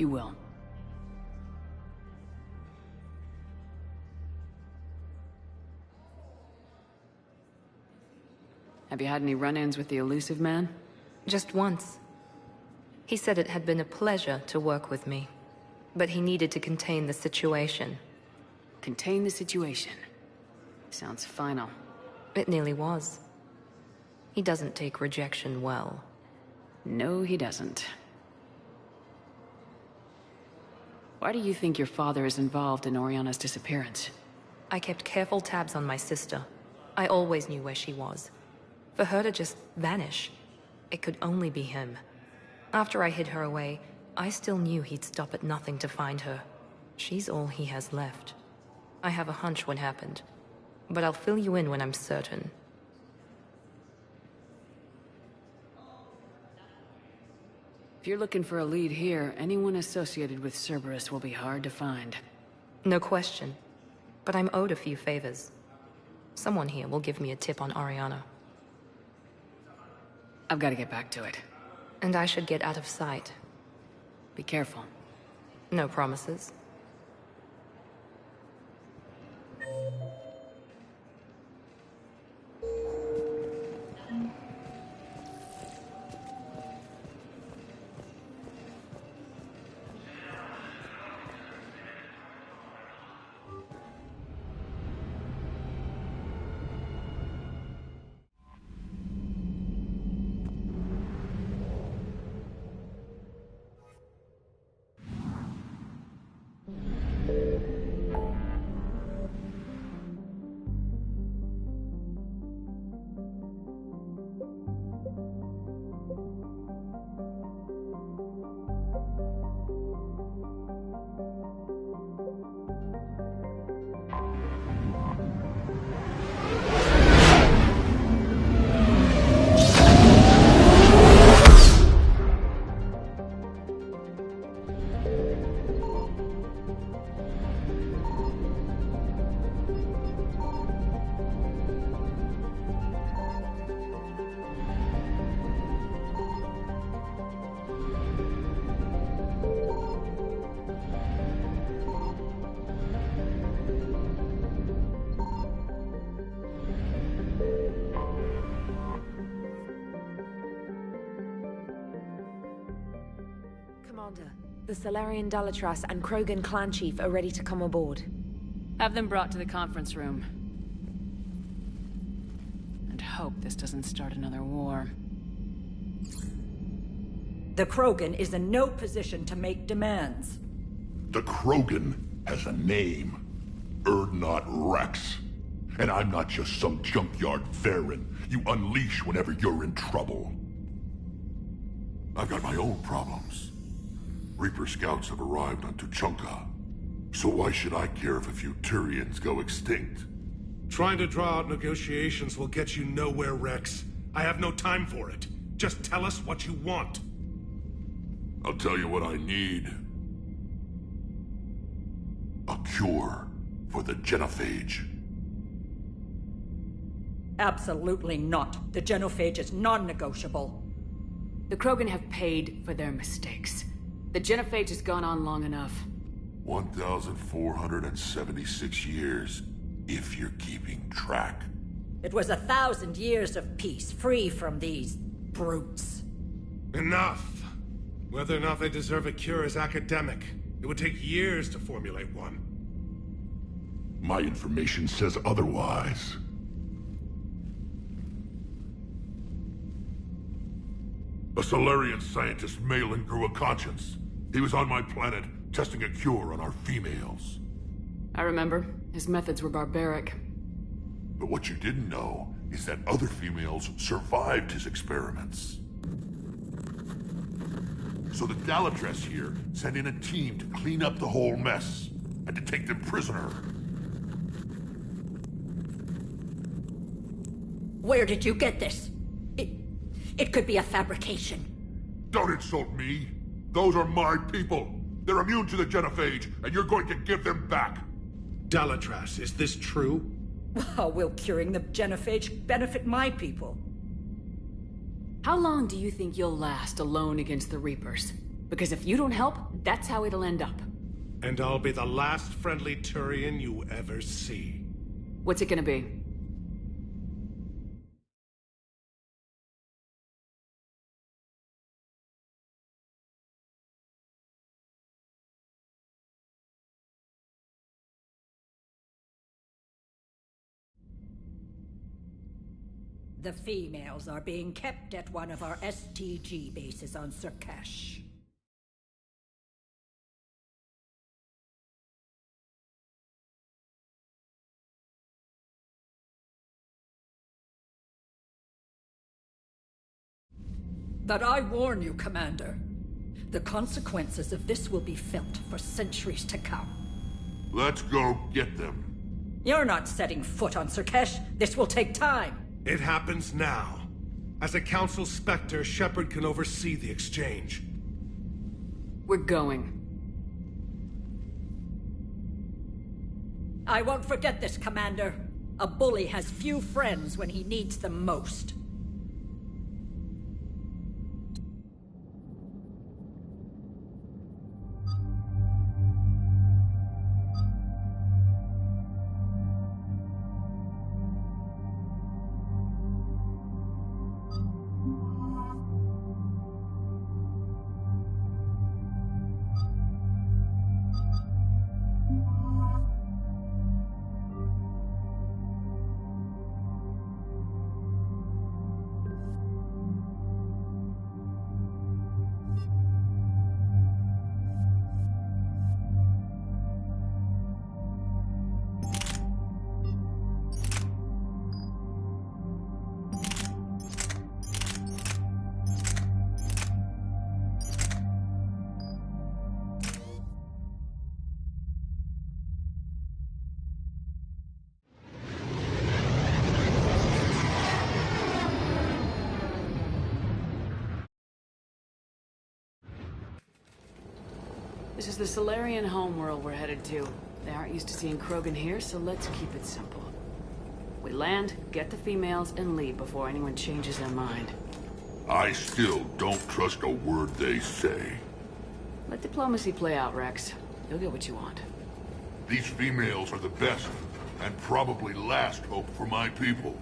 You will. Have you had any run-ins with the Elusive Man? Just once. He said it had been a pleasure to work with me, but he needed to contain the situation. Contain the situation. Sounds final. It nearly was. He doesn't take rejection well. No, he doesn't. Why do you think your father is involved in Oriana's disappearance? I kept careful tabs on my sister. I always knew where she was. For her to just vanish, it could only be him. After I hid her away, I still knew he'd stop at nothing to find her. She's all he has left. I have a hunch what happened, but I'll fill you in when I'm certain. If you're looking for a lead here, anyone associated with Cerberus will be hard to find. No question. But I'm owed a few favors. Someone here will give me a tip on Oriana. I've got to get back to it. And I should get out of sight. Be careful. No promises. Commander, the Salarian Dalatras and Krogan clan chief are ready to come aboard. Have them brought to the conference room. And hope this doesn't start another war. The Krogan is in no position to make demands. The Krogan has a name. Urdnot Rex. And I'm not just some junkyard Varen you unleash whenever you're in trouble. I've got my own problems. Reaper scouts have arrived on Tuchanka. So why should I care if a few Turians go extinct? Trying to draw out negotiations will get you nowhere, Rex. I have no time for it. Just tell us what you want. I'll tell you what I need. A cure for the genophage. Absolutely not. The genophage is non-negotiable. The Krogan have paid for their mistakes. The genophage has gone on long enough. 1,476 years, if you're keeping track. It was 1,000 years of peace, free from these brutes. Enough! Whether or not they deserve a cure is academic. It would take years to formulate one. My information says otherwise. A Salarian scientist, Malin, grew a conscience. He was on my planet, testing a cure on our females. I remember. His methods were barbaric. But what you didn't know is that other females survived his experiments. So the Dalatras here sent in a team to clean up the whole mess, and to take them prisoner. Where did you get this? It could be a fabrication. Don't insult me. Those are my people. They're immune to the genophage, and you're going to give them back. Dalatras, is this true? How will curing the genophage benefit my people? How long do you think you'll last alone against the Reapers? Because if you don't help, that's how it'll end up. And I'll be the last friendly Turian you ever see. What's it gonna be? The females are being kept at one of our STG bases on Surkesh. But I warn you, Commander. The consequences of this will be felt for centuries to come. Let's go get them. You're not setting foot on Surkesh. This will take time. It happens now. As a Council Spectre, Shepard can oversee the exchange. We're going. I won't forget this, Commander. A bully has few friends when he needs them most. This is the Solarian homeworld we're headed to. They aren't used to seeing Krogan here, so let's keep it simple. We land, get the females, and leave before anyone changes their mind. I still don't trust a word they say. Let diplomacy play out, Rex. You'll get what you want. These females are the best, and probably last hope for my people.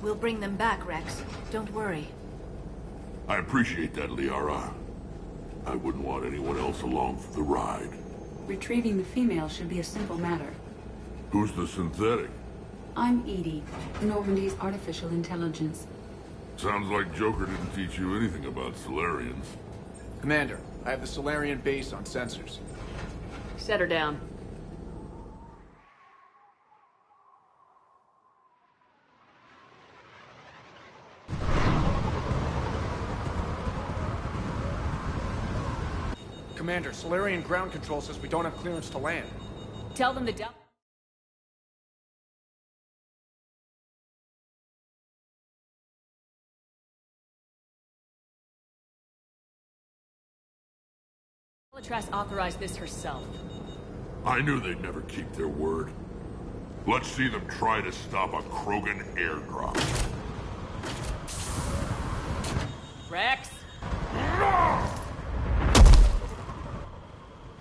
We'll bring them back, Rex. Don't worry. I appreciate that, Liara. I wouldn't want anyone else along for the ride. Retrieving the female should be a simple matter. Who's the synthetic? I'm Edie, Normandy's artificial intelligence. Sounds like Joker didn't teach you anything about Solarians. Commander, I have the Solarian base on sensors. Set her down. Commander, Solarian ground control says we don't have clearance to land. Tell them the Dalatrass authorized this herself. I knew they'd never keep their word. Let's see them try to stop a Krogan airdrop. Rex?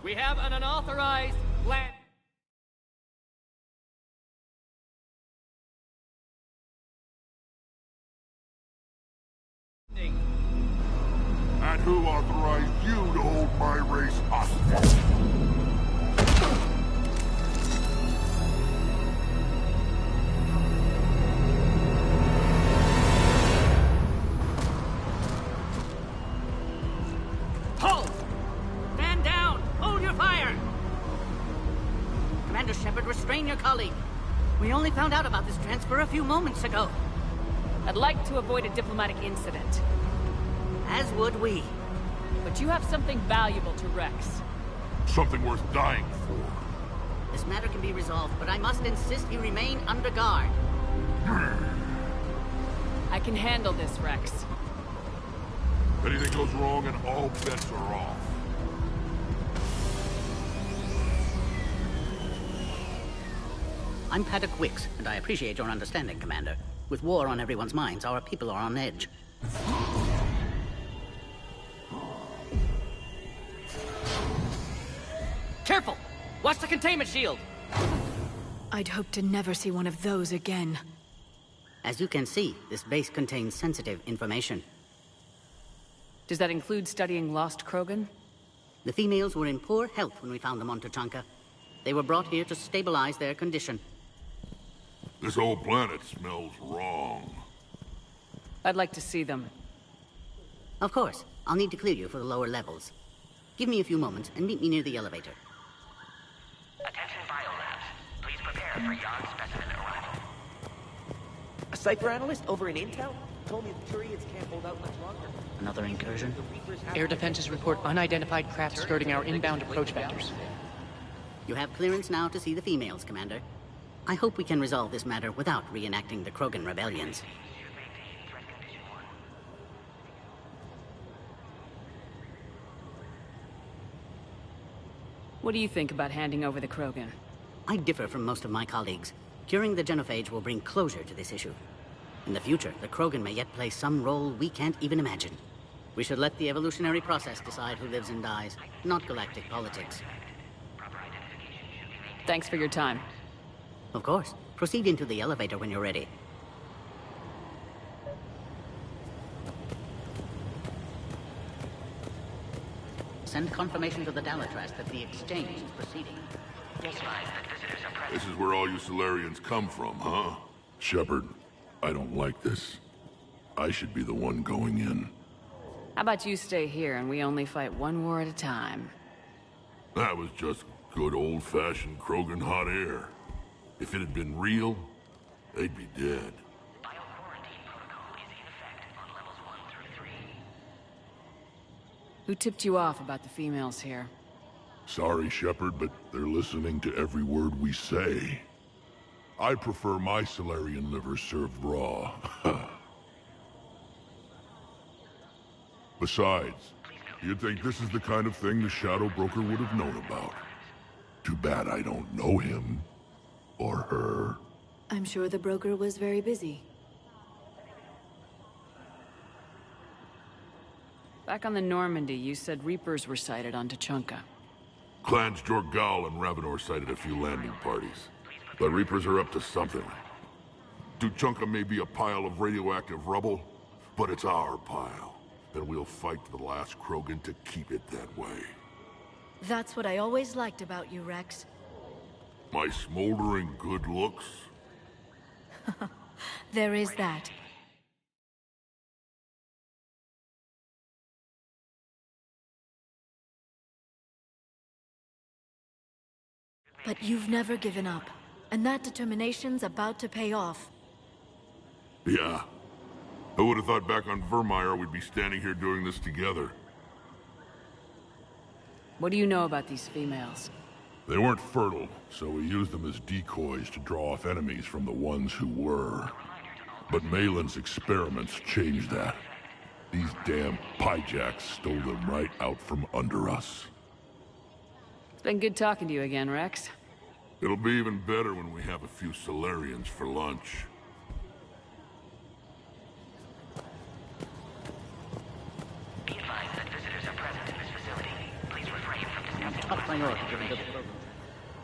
We have an unauthorized land. And who authorized you to hold my race hostage? Halt! Stand down! Hold your fire! Commander Shepard, restrain your colleague. We only found out about this transfer a few moments ago. I'd like to avoid a diplomatic incident. As would we. But you have something valuable to Rex. Something worth dying for. This matter can be resolved, but I must insist he remain under guard. I can handle this, Rex. If anything goes wrong, and all bets are off. I'm Paddock Wicks, and I appreciate your understanding, Commander. With war on everyone's minds, our people are on edge. Watch the containment shield! I'd hope to never see one of those again. As you can see, this base contains sensitive information. Does that include studying Lost Krogan? The females were in poor health when we found them on Tuchanka. They were brought here to stabilize their condition. This whole planet smells wrong. I'd like to see them. Of course. I'll need to clear you for the lower levels. Give me a few moments and meet me near the elevator. Attention biolabs. Please prepare for Yon specimen arrival. A Cypher analyst over in Intel told me the Turians can't hold out much longer. Another incursion? Air defenses report unidentified craft skirting our inbound approach vectors. You have clearance now to see the females, Commander. I hope we can resolve this matter without reenacting the Krogan rebellions. What do you think about handing over the Krogan? I differ from most of my colleagues. Curing the genophage will bring closure to this issue. In the future, the Krogan may yet play some role we can't even imagine. We should let the evolutionary process decide who lives and dies, not galactic politics. Thanks for your time. Of course. Proceed into the elevator when you're ready. Send confirmation to the Dalatras that the exchange is proceeding. This is where all you Solarians come from, huh? Shepard, I don't like this. I should be the one going in. How about you stay here and we only fight one war at a time? That was just good old-fashioned Krogan hot air. If it had been real, they'd be dead. Who tipped you off about the females here? Sorry, Shepard, but they're listening to every word we say. I prefer my Solarian liver served raw. Besides, you'd think this is the kind of thing the Shadow Broker would have known about. Too bad I don't know him. Or her. I'm sure the broker was very busy. Back on the Normandy, you said Reapers were sighted on Tuchanka. Clans Jorgal and Ravenor sighted a few landing parties. The Reapers are up to something. Tuchanka may be a pile of radioactive rubble, but it's our pile. And we'll fight to the last Krogan to keep it that way. That's what I always liked about you, Rex. My smoldering good looks? There is that. But you've never given up, and that determination's about to pay off. Yeah. Who would have thought back on Vermeer we'd be standing here doing this together? What do you know about these females? They weren't fertile, so we used them as decoys to draw off enemies from the ones who were. But Malin's experiments changed that. These damn Pyjaks stole them right out from under us. It's been good talking to you again, Rex. It'll be even better when we have a few Solarians for lunch. Be advised that visitors are present in this facility. Please refrain from discussing.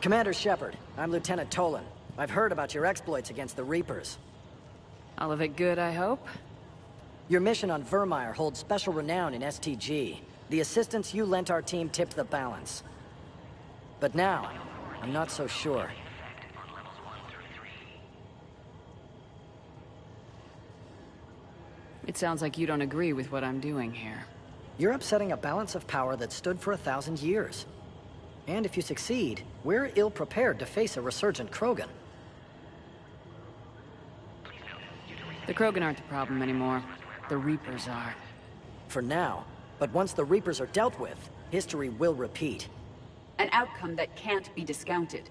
Commander Shepard, I'm Lieutenant Tolan. I've heard about your exploits against the Reapers. All of it good, I hope? Your mission on Vermeer holds special renown in STG. The assistance you lent our team tipped the balance. But now, I'm not so sure. It sounds like you don't agree with what I'm doing here. You're upsetting a balance of power that stood for 1,000 years. And if you succeed, we're ill-prepared to face a resurgent Krogan. The Krogan aren't the problem anymore. The Reapers are. For now. But once the Reapers are dealt with, history will repeat. An outcome that can't be discounted.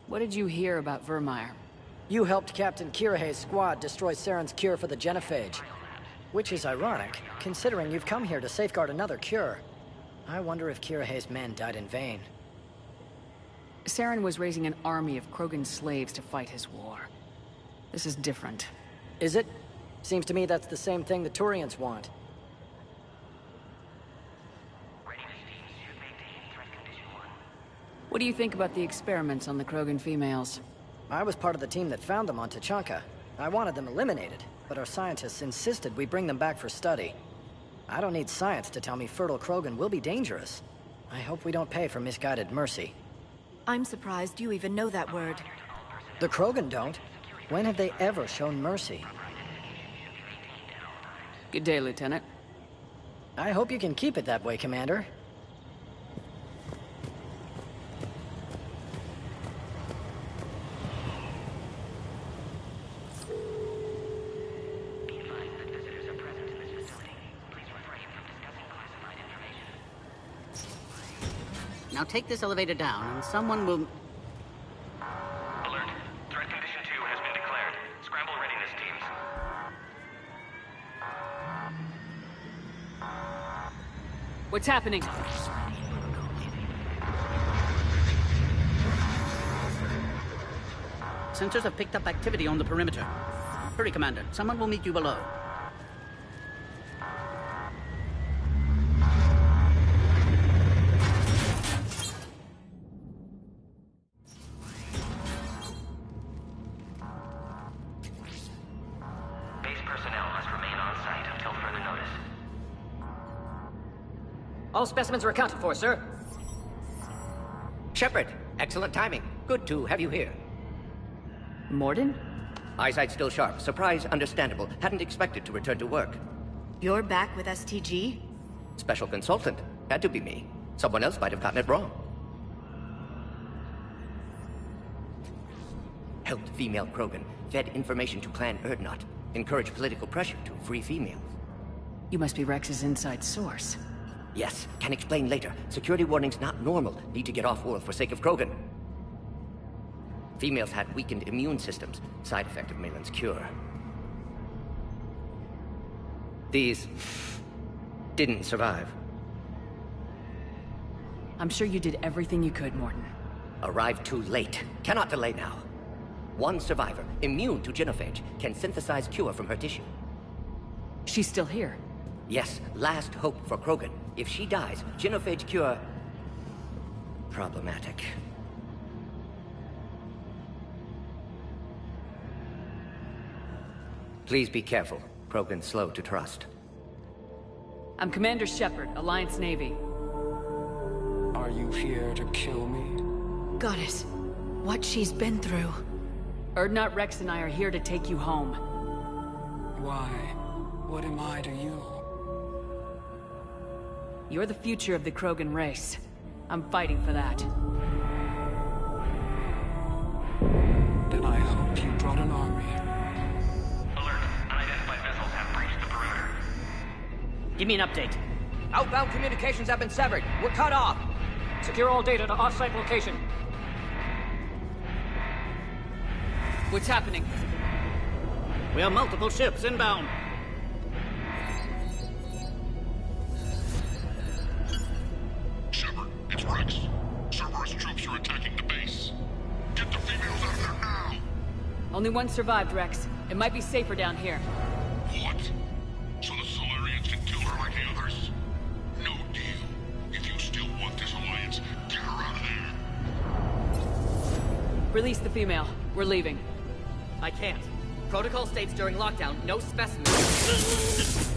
What did you hear about Vermeer? You helped Captain Kirahe's squad destroy Saren's cure for the genophage. Which is ironic, considering you've come here to safeguard another cure. I wonder if Kirahe's men died in vain. Saren was raising an army of Krogan slaves to fight his war. This is different. Is it? Seems to me that's the same thing the Turians want. What do you think about the experiments on the Krogan females? I was part of the team that found them on Tachanka. I wanted them eliminated, but our scientists insisted we bring them back for study. I don't need science to tell me fertile Krogan will be dangerous. I hope we don't pay for misguided mercy. I'm surprised you even know that word. The Krogan don't. When have they ever shown mercy? Good day, Lieutenant. I hope you can keep it that way, Commander. Now take this elevator down, and someone will... Alert. Threat condition 2 has been declared. Scramble readiness teams. What's happening? Sensors have picked up activity on the perimeter. Hurry, Commander. Someone will meet you below. Base personnel must remain on site until further notice. All specimens are accounted for, sir. Shepard, excellent timing. Good to have you here. Mordin? Eyesight still sharp. Surprise understandable. Hadn't expected to return to work. You're back with STG? Special consultant. Had to be me. Someone else might have gotten it wrong. Helped female Krogan. Fed information to Clan Urdnot. Encouraged political pressure to free females. You must be Rex's inside source. Yes, can explain later. Security warnings not normal. Need to get off-world for sake of Krogan. Females had weakened immune systems. Side effect of Malin's cure. These... didn't survive. I'm sure you did everything you could, Mordin. Arrived too late. Cannot delay now. One survivor, immune to genophage, can synthesize cure from her tissue. She's still here? Yes, last hope for Krogan. If she dies, genophage cure... problematic. Please be careful. Krogan's slow to trust. I'm Commander Shepard, Alliance Navy. Are you here to kill me? Goddess, what she's been through. Urdnot, Rex, and I are here to take you home. Why? What am I to you? You're the future of the Krogan race. I'm fighting for that. Then I hope you brought an army. Alert. Unidentified vessels have breached the perimeter. Give me an update. Outbound communications have been severed. We're cut off. Secure all data to off-site location. What's happening? We have multiple ships inbound. Shepard, it's Rex. Cerberus troops are attacking the base. Get the females out of there now! Only one survived, Rex. It might be safer down here. What? So the Solarians can kill her like the others? No deal. If you still want this alliance, get her out of there. Release the female. We're leaving. I can't. Protocol states during lockdown, no specimens.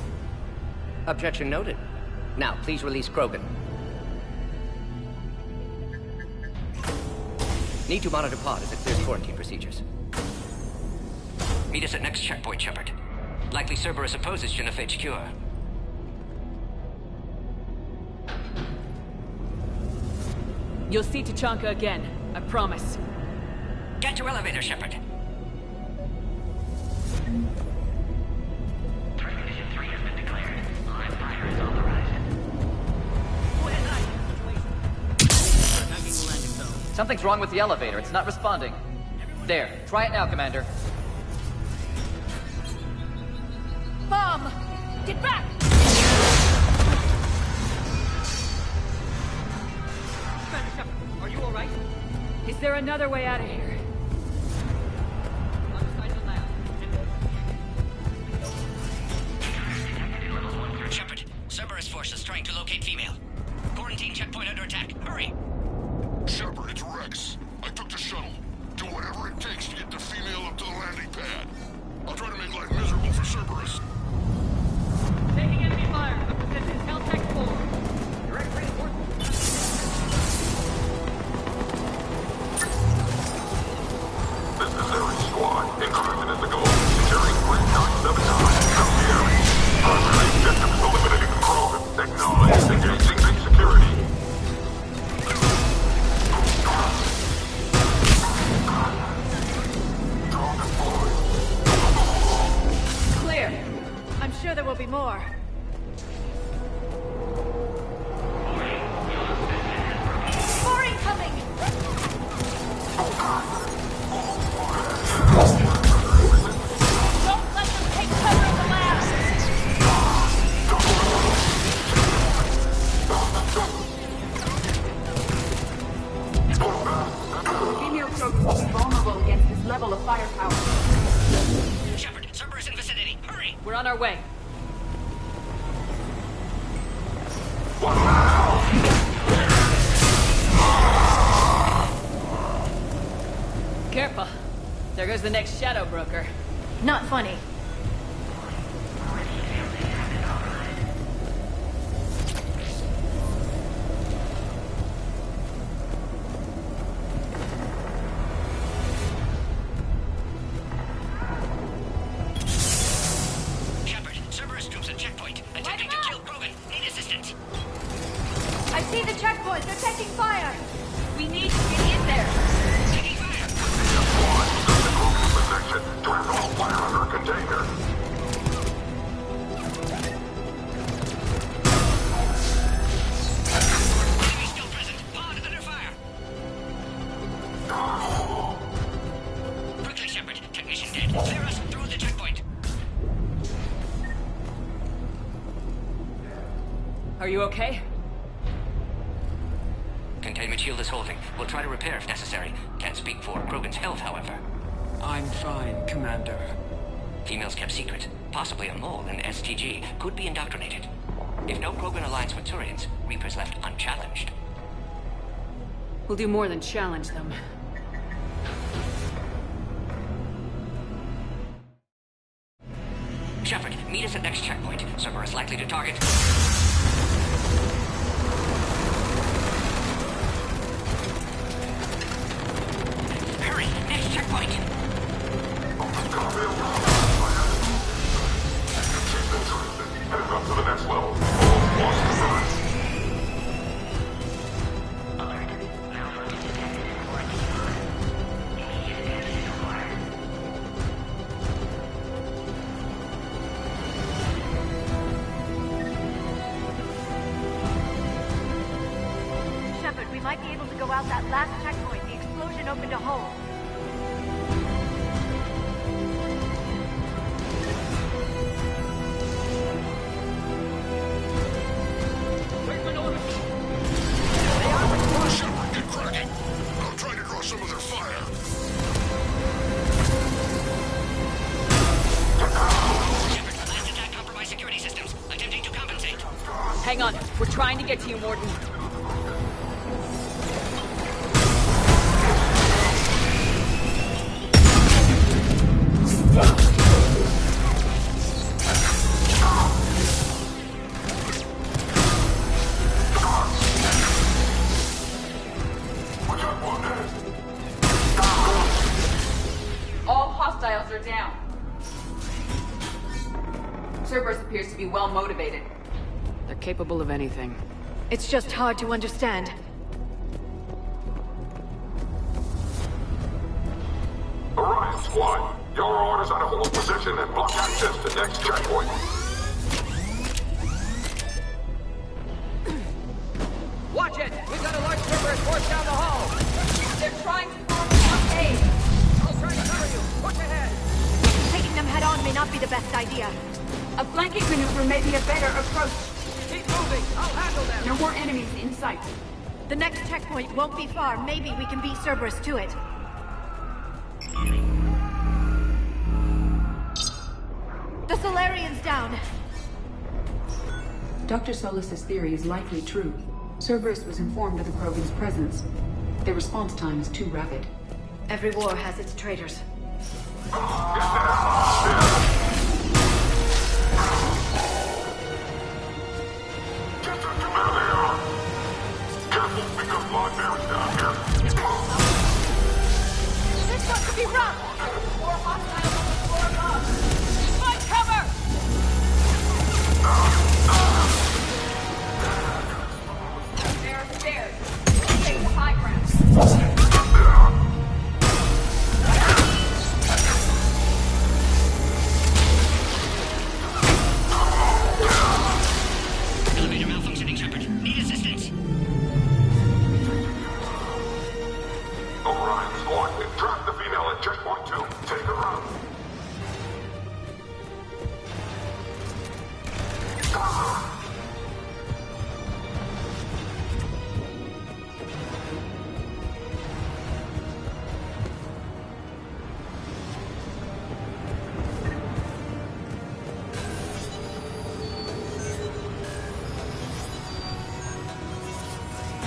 Objection noted. Now, please release Krogan. Need to monitor pod as it clears quarantine procedures. Meet us at next checkpoint, Shepard. Likely Cerberus opposes genophage cure. You'll see Tachanka again. I promise. Get to elevator, Shepard. Threat condition 3 has been declared. Live fire is authorized. Attacking the landing zone. Something's wrong with the elevator. It's not responding. There. Try it now, Commander. Bomb! Get back! Are you alright? Is there another way out of here? Shepard, Cerberus forces trying to locate female. Quarantine checkpoint under attack. Hurry! Shepard, more. More incoming! Don't let them take cover in the lab! Female Krogan will be vulnerable against this level of firepower. Shepard, Cerberus in vicinity. Hurry! We're on our way. Careful. There goes the next Shadow Broker. Not funny. Shepard, Cerberus troops at checkpoint. Attempting to kill Krogan. Need assistance. I see the checkpoint. They're taking fire. We need to get in there. Taking fire! Protection. Direct all fire under a container. Enemy still present. Pod under fire. Quickly, Shepard. Technician dead. Clear us through the checkpoint. Are you okay? Containment shield is holding. We'll try to repair if necessary. Can't speak for Krogan's health, however. I'm fine, Commander. Females kept secret. Possibly a mole in STG. Could be indoctrinated. If no Krogan aligns with Turians, Reapers left unchallenged. We'll do more than challenge them. Shepard, meet us at next checkpoint. Cerberus likely to target. Hurry! Next checkpoint! Heading up to the next level. All lost first. Alert. Malfunction detected in quarantine pod. Immediate exit required. Shepard, we might be able to go out that last checkpoint. The explosion opened a hole. Shepard, get cracking. I'll try to draw some of their fire. Shepard, last attack compromised security systems. Attempting to compensate. Hang on. We're trying to get to you, Morton. All hostiles are down. Cerberus appears to be well motivated. They're capable of anything. It's just hard to understand. Orion Squad, your orders are to hold position and block access to next checkpoint. Watch it! We've got a large Cerberus force down the hall! They're trying to form a blockade. I'll try to cover you! Push ahead! Taking them head on may not be the best idea. A flanking maneuver may be a better approach. Keep moving! I'll handle them! No more enemies in sight. The next checkpoint won't be far. Maybe we can beat Cerberus to it. The Solarian's down. Dr. Solus's theory is likely true. Cerberus was informed of the Krogan's presence. Their response time is too rapid. Every war has its traitors. Careful, we got blood bearers down here. This got to be rough! More hostiles on the floor above. Find cover! There are stairs. Take the high ground. Drop the female at checkpoint 2. Take her out.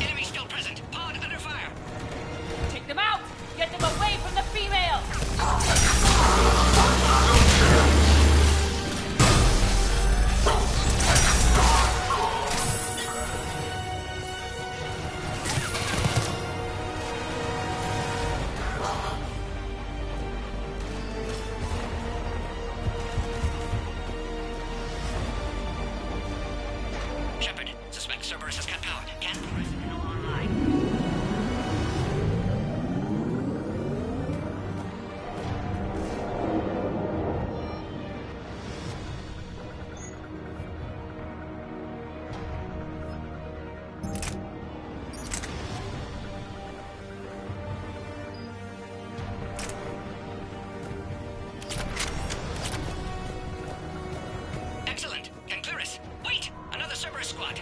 Enemy still present. Pod under fire. Take them out! Get them away from the female! Shepard, suspect Cerberus has cut power. Can online. Excellent. Can clear us. Wait! Another Cerberus squad.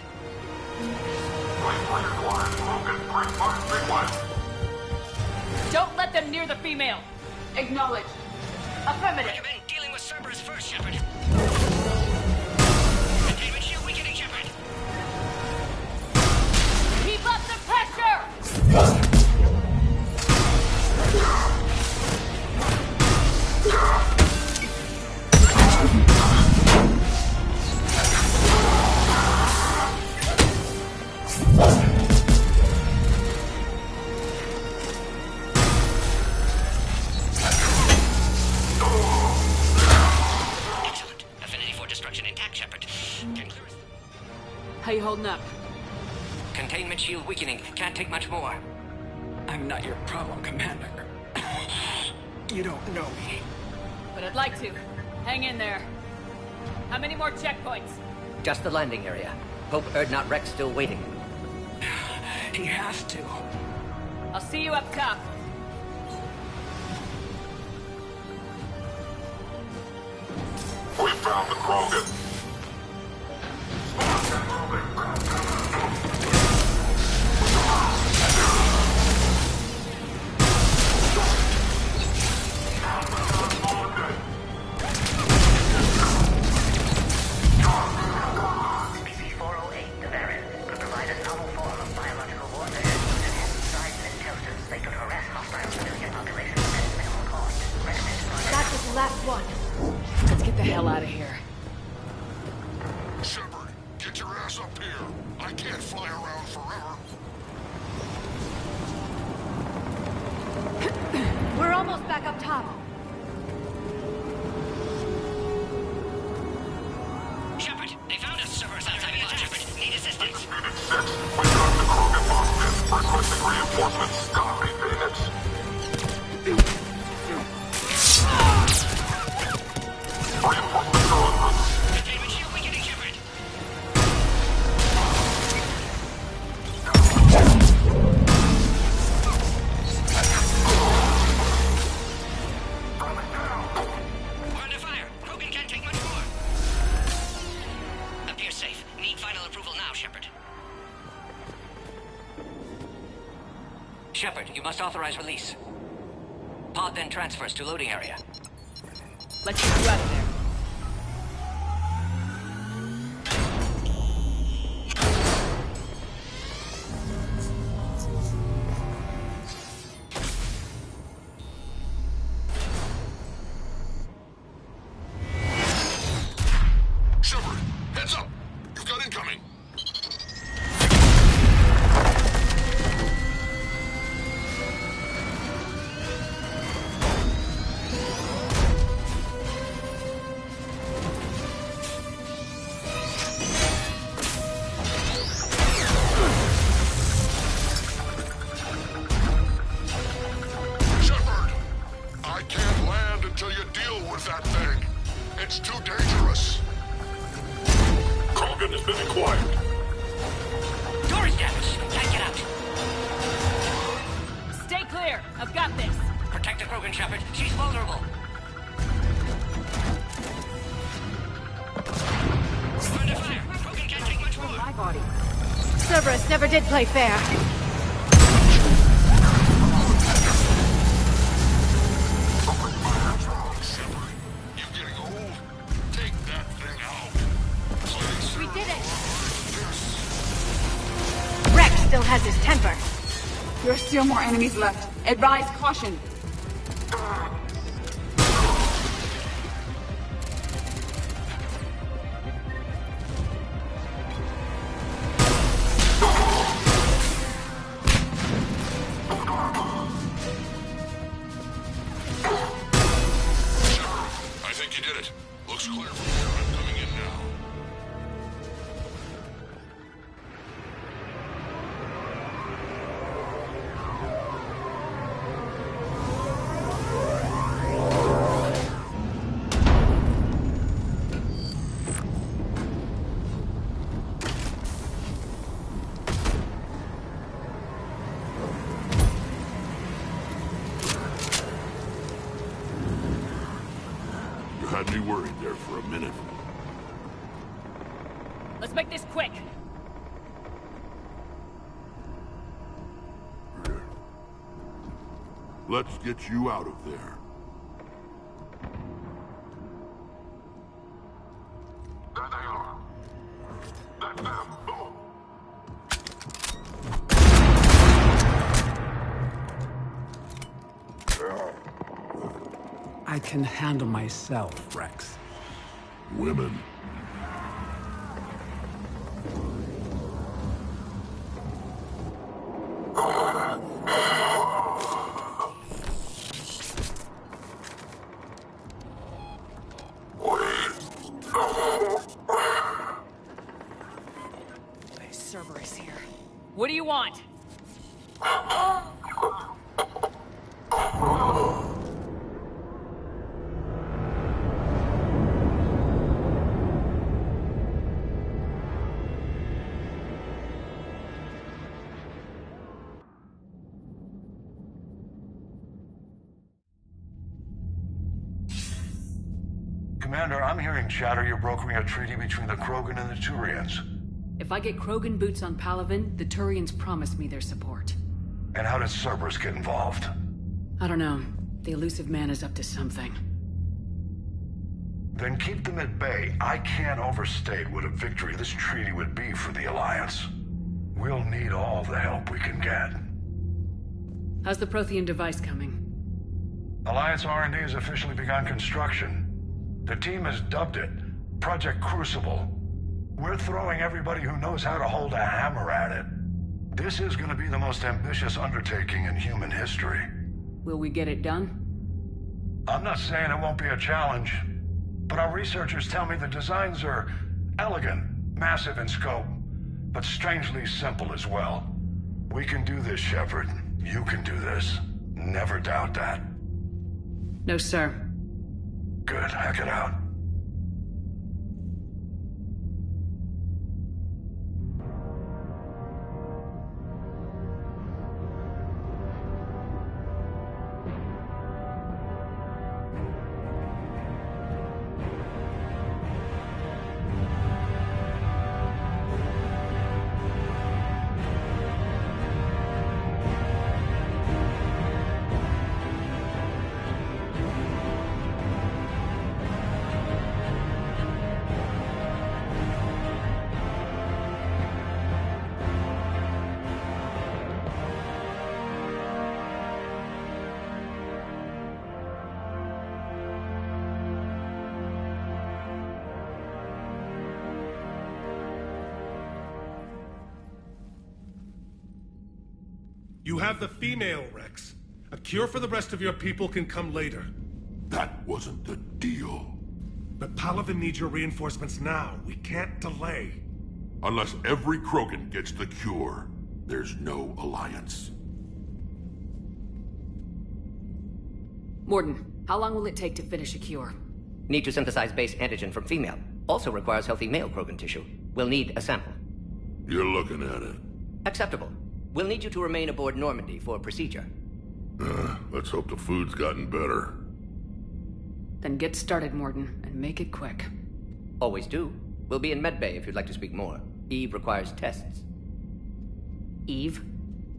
Don't let them near the female! Acknowledged. Affirmative. Recommend dealing with Cerberus first, Shepard. Containment shield weakening, Shepard. Keep up the pressure! Excellent. Affinity for destruction intact, Shepard. Can clear us. How you holding up? Containment shield weakening. Can't take much more. I'm not your problem, Commander. You don't know me. But I'd like to. Hang in there. How many more checkpoints? Just the landing area. Hope Erdnot Rex still waiting. He has to. I'll see you up top. We found the Krogan. SCP-408, the variant, could provide a novel form of biological warfare with enhanced size and intelligence. They could harass hostile civilian populations at minimal cost. Recommended. That was the last one. Let's get the hell out of here. Shepard, get your ass up here. I can't fly around forever. We're almost back up top. Shepard, they found us. Cerberus outside the pod, Shepard. Need assistance. Unit 6, we got the Krogan boxes. Requesting reinforcements. Copy, Phoenix. Reinforcements are en route. Containment shield weakening, Shepard. We're under fire. Krogan can't take much more. Appears safe. Need final approval now, Shepard. Shepard, you must authorize release. Pod then transfers to loading area. Let's get you out of there. Shepard, heads up. You've got incoming. Shepard, I can't land until you deal with that thing. It's too dangerous. Krogan has been acquired. Door is damaged. Can't get out. Stay clear. I've got this. Protect the Krogan, Shepard. She's vulnerable. Under fire. Krogan can't take much more. My body. Cerberus never did play fair. We did it! Rex still has his temper. There are still more enemies left. Advise caution. I think you did it. Looks clear from here. I'm coming in now. You had me worried there for a minute. Let's make this quick. Let's get you out of there. There they are. That's them. I can handle myself, Rex. Women. Cerberus here. What do you want? Commander, I'm hearing chatter you're brokering a treaty between the Krogan and the Turians. If I get Krogan boots on Palaven, the Turians promise me their support. And how did Cerberus get involved? I don't know. The elusive man is up to something. Then keep them at bay. I can't overstate what a victory this treaty would be for the Alliance. We'll need all the help we can get. How's the Prothean device coming? Alliance R&D has officially begun construction. The team has dubbed it Project Crucible. We're throwing everybody who knows how to hold a hammer at it. This is going to be the most ambitious undertaking in human history. Will we get it done? I'm not saying it won't be a challenge, but our researchers tell me the designs are elegant, massive in scope, but strangely simple as well. We can do this, Shepard. You can do this. Never doubt that. No, sir. Good. Hack it out. You have the female, Rex. A cure for the rest of your people can come later. That wasn't the deal. But Palaven needs your reinforcements now. We can't delay. Unless every Krogan gets the cure, there's no alliance. Mordin, how long will it take to finish a cure? Need to synthesize base antigen from female. Also requires healthy male Krogan tissue. We'll need a sample. You're looking at it. Acceptable. We'll need you to remain aboard Normandy for procedure. Let's hope the food's gotten better. Then get started, Mordin, and make it quick. Always do. We'll be in medbay if you'd like to speak more. Eve requires tests. Eve?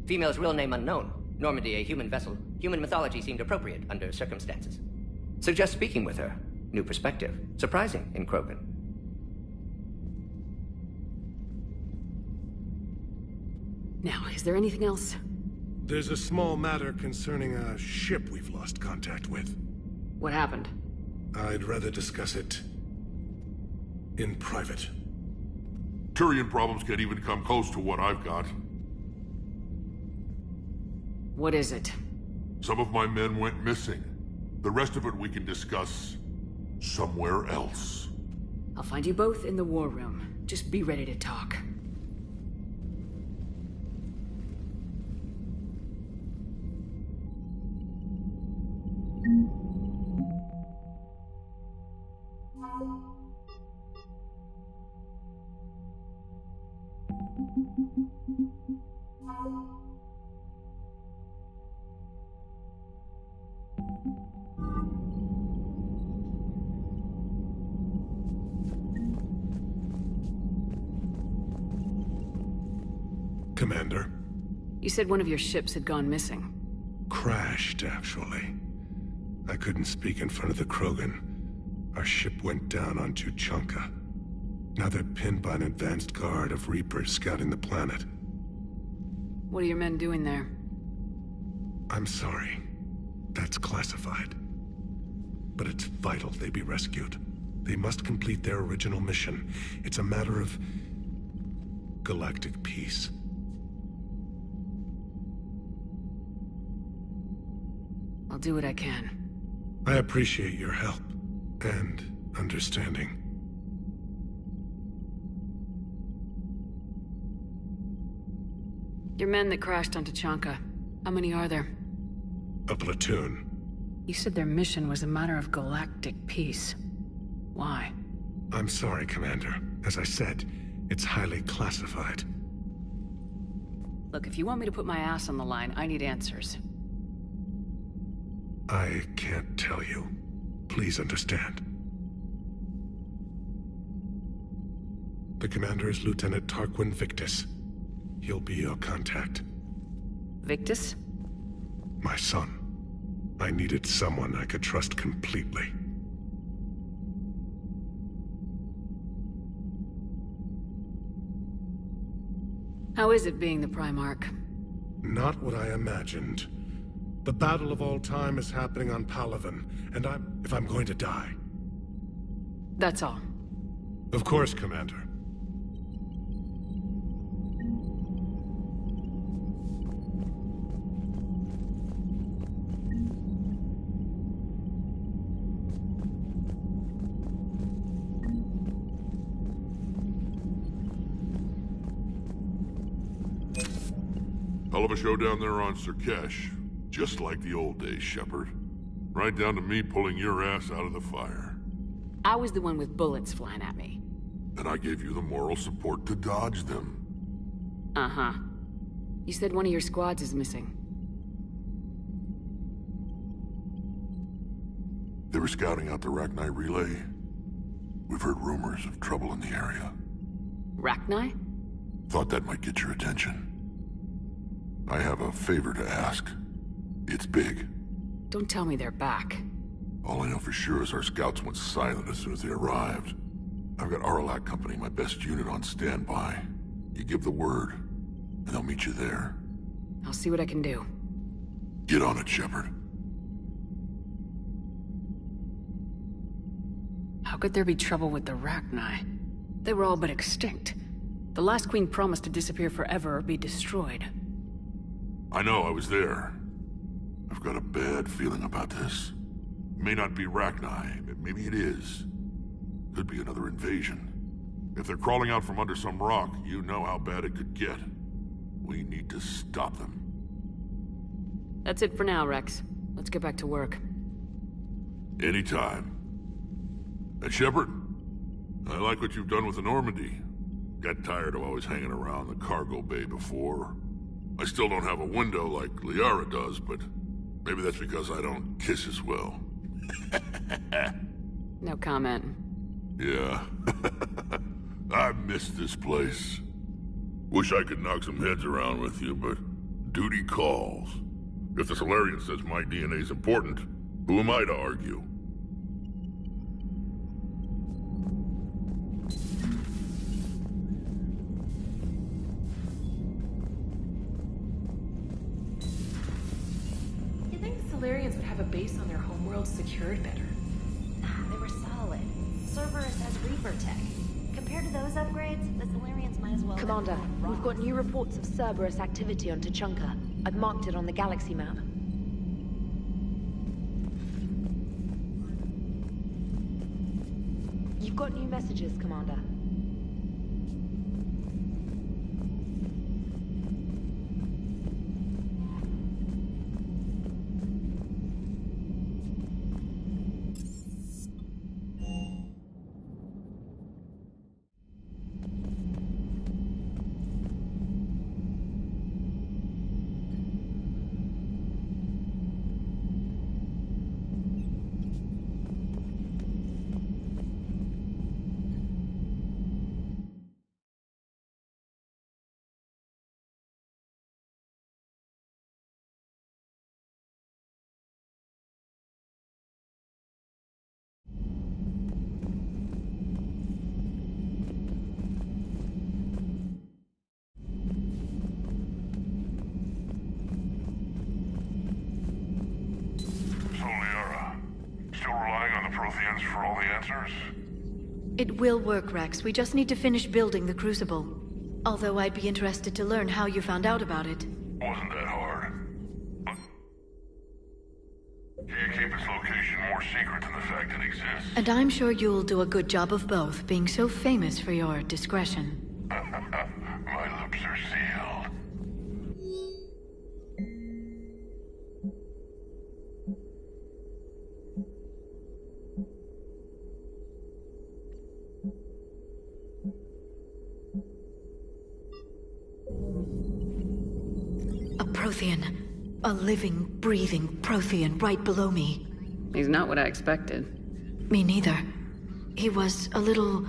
Female's real name unknown. Normandy, a human vessel. Human mythology seemed appropriate under circumstances. Suggest speaking with her. New perspective. Surprising in Krogan. Now, is there anything else? There's a small matter concerning a ship we've lost contact with. What happened? I'd rather discuss it in private. Turian problems can't even come close to what I've got. What is it? Some of my men went missing. The rest of it we can discuss somewhere else. I'll find you both in the war room. Just be ready to talk. Commander. You said one of your ships had gone missing. Crashed, actually. I couldn't speak in front of the Krogan. Our ship went down on Tuchanka. Now they're pinned by an advanced guard of Reapers scouting the planet. What are your men doing there? I'm sorry. That's classified. But it's vital they be rescued. They must complete their original mission. It's a matter of galactic peace. I'll do what I can. I appreciate your help and understanding. Your men that crashed on Tuchanka, how many are there? A platoon. You said their mission was a matter of galactic peace. Why? I'm sorry, Commander. As I said, it's highly classified. Look, if you want me to put my ass on the line, I need answers. I can't tell you. Please understand. The commander is Lieutenant Tarquin Victus. He'll be your contact. Victus? My son. I needed someone I could trust completely. How is it being the Primarch? Not what I imagined. The battle of all time is happening on Palaven, and if I'm going to die. That's all. Of course, Commander. Hell of a show down there on Surkesh. Just like the old days, Shepard. Right down to me pulling your ass out of the fire. I was the one with bullets flying at me. And I gave you the moral support to dodge them. Uh-huh. You said one of your squads is missing. They were scouting out the Rachni relay. We've heard rumors of trouble in the area. Rachni? Thought that might get your attention. I have a favor to ask. It's big. Don't tell me they're back. All I know for sure is our scouts went silent as soon as they arrived. I've got Aralak Company, my best unit, on standby. You give the word, and they'll meet you there. I'll see what I can do. Get on it, Shepard. How could there be trouble with the Rachni? They were all but extinct. The last queen promised to disappear forever or be destroyed. I know, I was there. I've got a bad feeling about this. May not be Rachni, but maybe it is. Could be another invasion. If they're crawling out from under some rock, you know how bad it could get. We need to stop them. That's it for now, Rex. Let's get back to work. Anytime. And Shepard, I like what you've done with the Normandy. Got tired of always hanging around the cargo bay before. I still don't have a window like Liara does, but Maybe that's because I don't kiss as well. No comment. Yeah. I miss this place. Wish I could knock some heads around with you, but duty calls. If the Salarian says my DNA's important, who am I to argue? You'd think the Salarians would have a base on their homeworld secured better. They were solid. Cerberus has Reaper tech. Compared to those upgrades, the Salarians might as well... Commander, we've got new reports of Cerberus activity on Tuchanka. I've marked it on the galaxy map. You've got new messages, Commander. Protheans for all the answers? It will work, Rex. We just need to finish building the Crucible. Although I'd be interested to learn how you found out about it. Wasn't that hard. Can you keep its location more secret than the fact it exists? And I'm sure you'll do a good job of both, being so famous for your discretion. My lips are sealed. A Prothean. A living, breathing Prothean right below me. He's not what I expected. Me neither. He was a little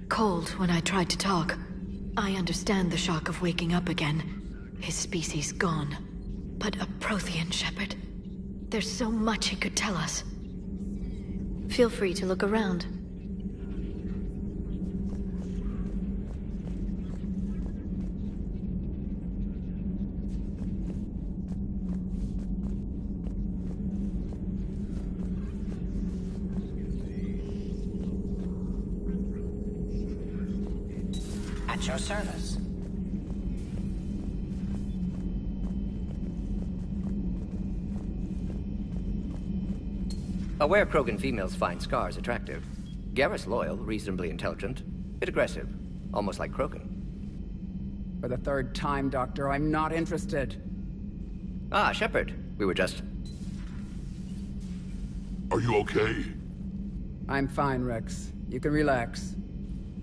cold when I tried to talk. I understand the shock of waking up again. His species gone. But a Prothean, Shepard. There's so much he could tell us. Feel free to look around. At your service. Aware Krogan females find scars attractive. Garrus loyal, reasonably intelligent, bit aggressive, almost like Krogan. For the third time, Doctor, I'm not interested. Ah, Shepard. We were just... Are you okay? I'm fine, Rex. You can relax.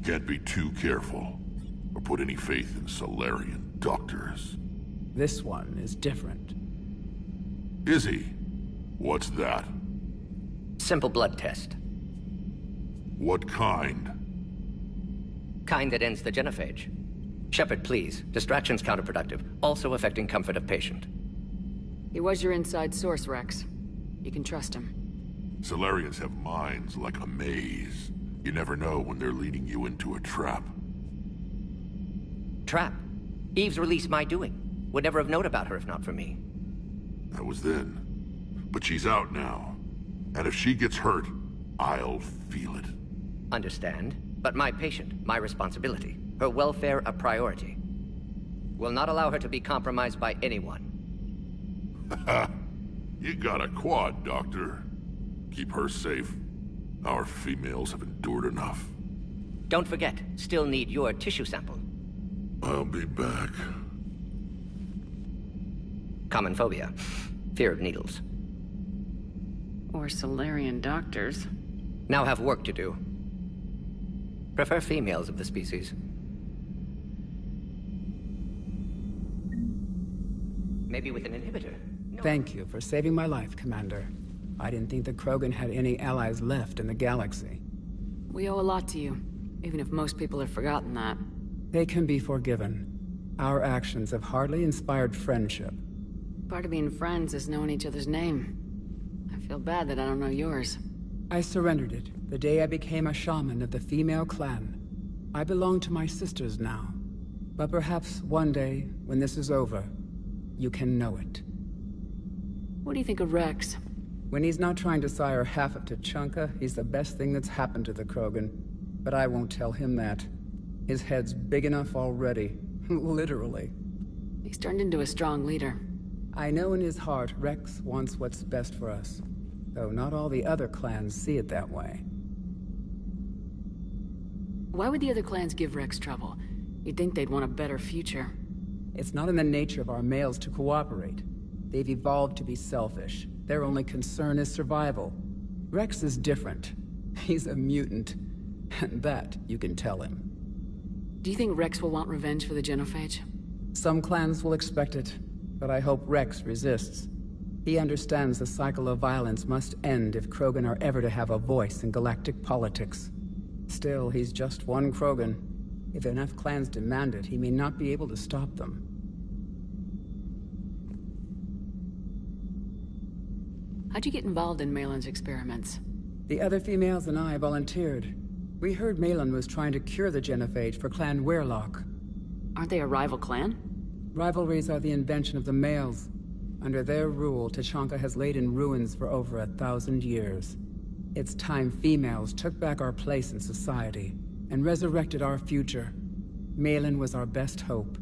Can't be too careful, or put any faith in Salarian doctors. This one is different. Is he? What's that? Simple blood test. What kind? Kind that ends the genophage. Shepard, please. Distraction's counterproductive, also affecting comfort of patient. He was your inside source, Rex. You can trust him. Salarians have minds like a maze. You never know when they're leading you into a trap. Trap? Eve's release my doing. Would never have known about her if not for me. That was then. But she's out now. And if she gets hurt, I'll feel it. Understand. But my patient, my responsibility. Her welfare a priority. Will not allow her to be compromised by anyone. You got a quad, Doctor. Keep her safe. Our females have endured enough. Don't forget, still need your tissue sample. I'll be back. Common phobia. Fear of needles. Or Salarian doctors. Now have work to do. Prefer females of the species. Maybe with an inhibitor. Thank you for saving my life, Commander. I didn't think the Krogan had any allies left in the galaxy. We owe a lot to you, even if most people have forgotten that. They can be forgiven. Our actions have hardly inspired friendship. Part of being friends is knowing each other's name. I feel bad that I don't know yours. I surrendered it the day I became a shaman of the female clan. I belong to my sisters now. But perhaps one day, when this is over, you can know it. What do you think of Rex? When he's not trying to sire half of Tuchanka, he's the best thing that's happened to the Krogan. But I won't tell him that. His head's big enough already. Literally. He's turned into a strong leader. I know in his heart Rex wants what's best for us. Though not all the other clans see it that way. Why would the other clans give Rex trouble? You'd think they'd want a better future. It's not in the nature of our males to cooperate. They've evolved to be selfish. Their only concern is survival. Rex is different. He's a mutant. And that you can tell him. Do you think Rex will want revenge for the Genophage? Some clans will expect it, but I hope Rex resists. He understands the cycle of violence must end if Krogan are ever to have a voice in galactic politics. Still, he's just one Krogan. If enough clans demand it, he may not be able to stop them. How'd you get involved in Malin's experiments? The other females and I volunteered. We heard Malin was trying to cure the Genophage for Clan Weirlock. Aren't they a rival clan? Rivalries are the invention of the males. Under their rule, Tuchanka has laid in ruins for over 1,000 years. It's time females took back our place in society and resurrected our future. Malin was our best hope.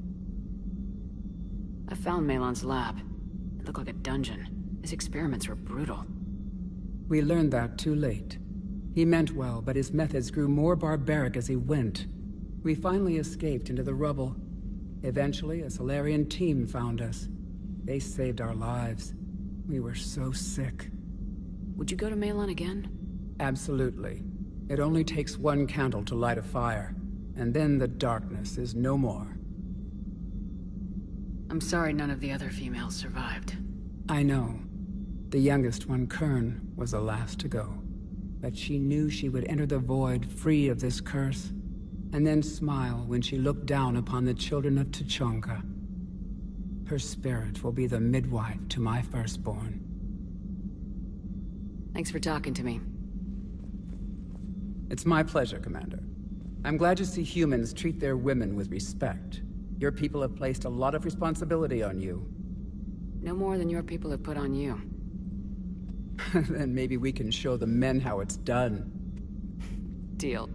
I found Malin's lab. It looked like a dungeon. His experiments were brutal. We learned that too late. He meant well, but his methods grew more barbaric as he went. We finally escaped into the rubble. Eventually, a Salarian team found us. They saved our lives. We were so sick. Would you go to Malin again? Absolutely. It only takes one candle to light a fire, and then the darkness is no more. I'm sorry none of the other females survived. I know. The youngest one, Kern, was the last to go. But she knew she would enter the void free of this curse, and then smile when she looked down upon the children of Tuchanka. Her spirit will be the midwife to my firstborn. Thanks for talking to me. It's my pleasure, Commander. I'm glad to see humans treat their women with respect. Your people have placed a lot of responsibility on you. No more than your people have put on you. Then maybe we can show the men how it's done. Deal.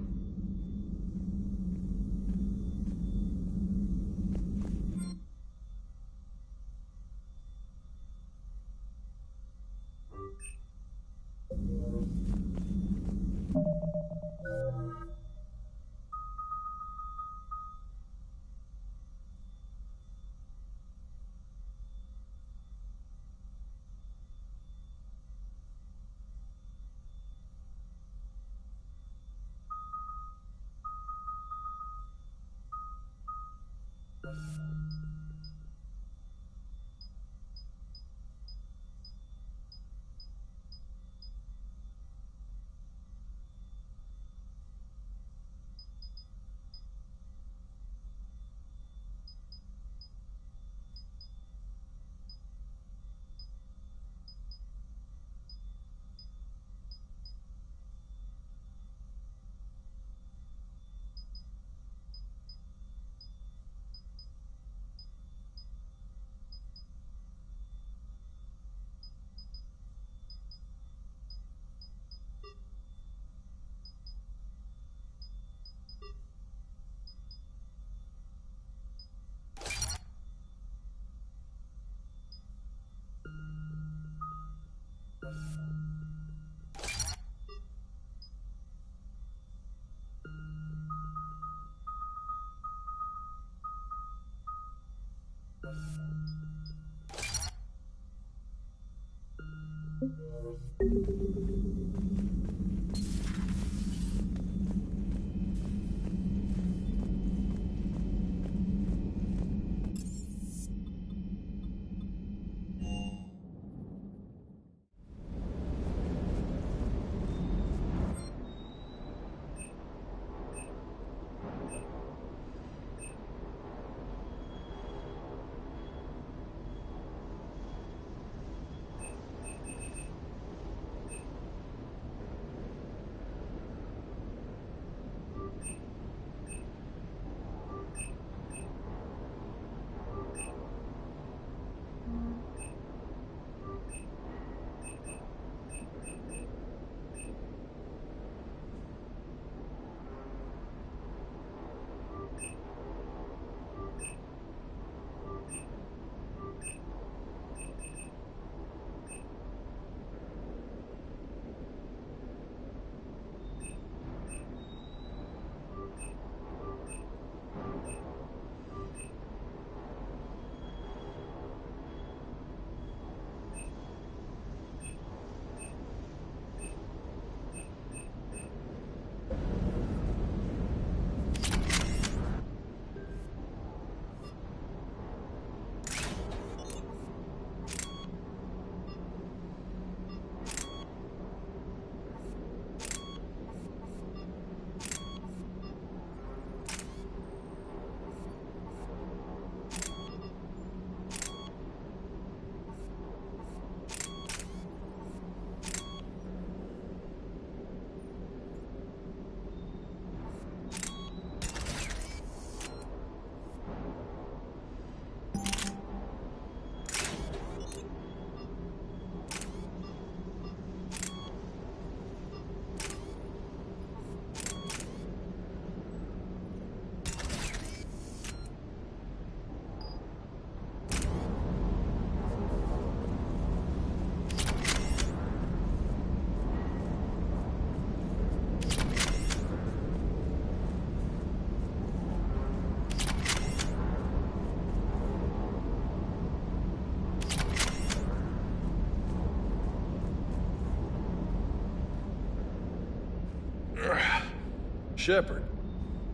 Shepard.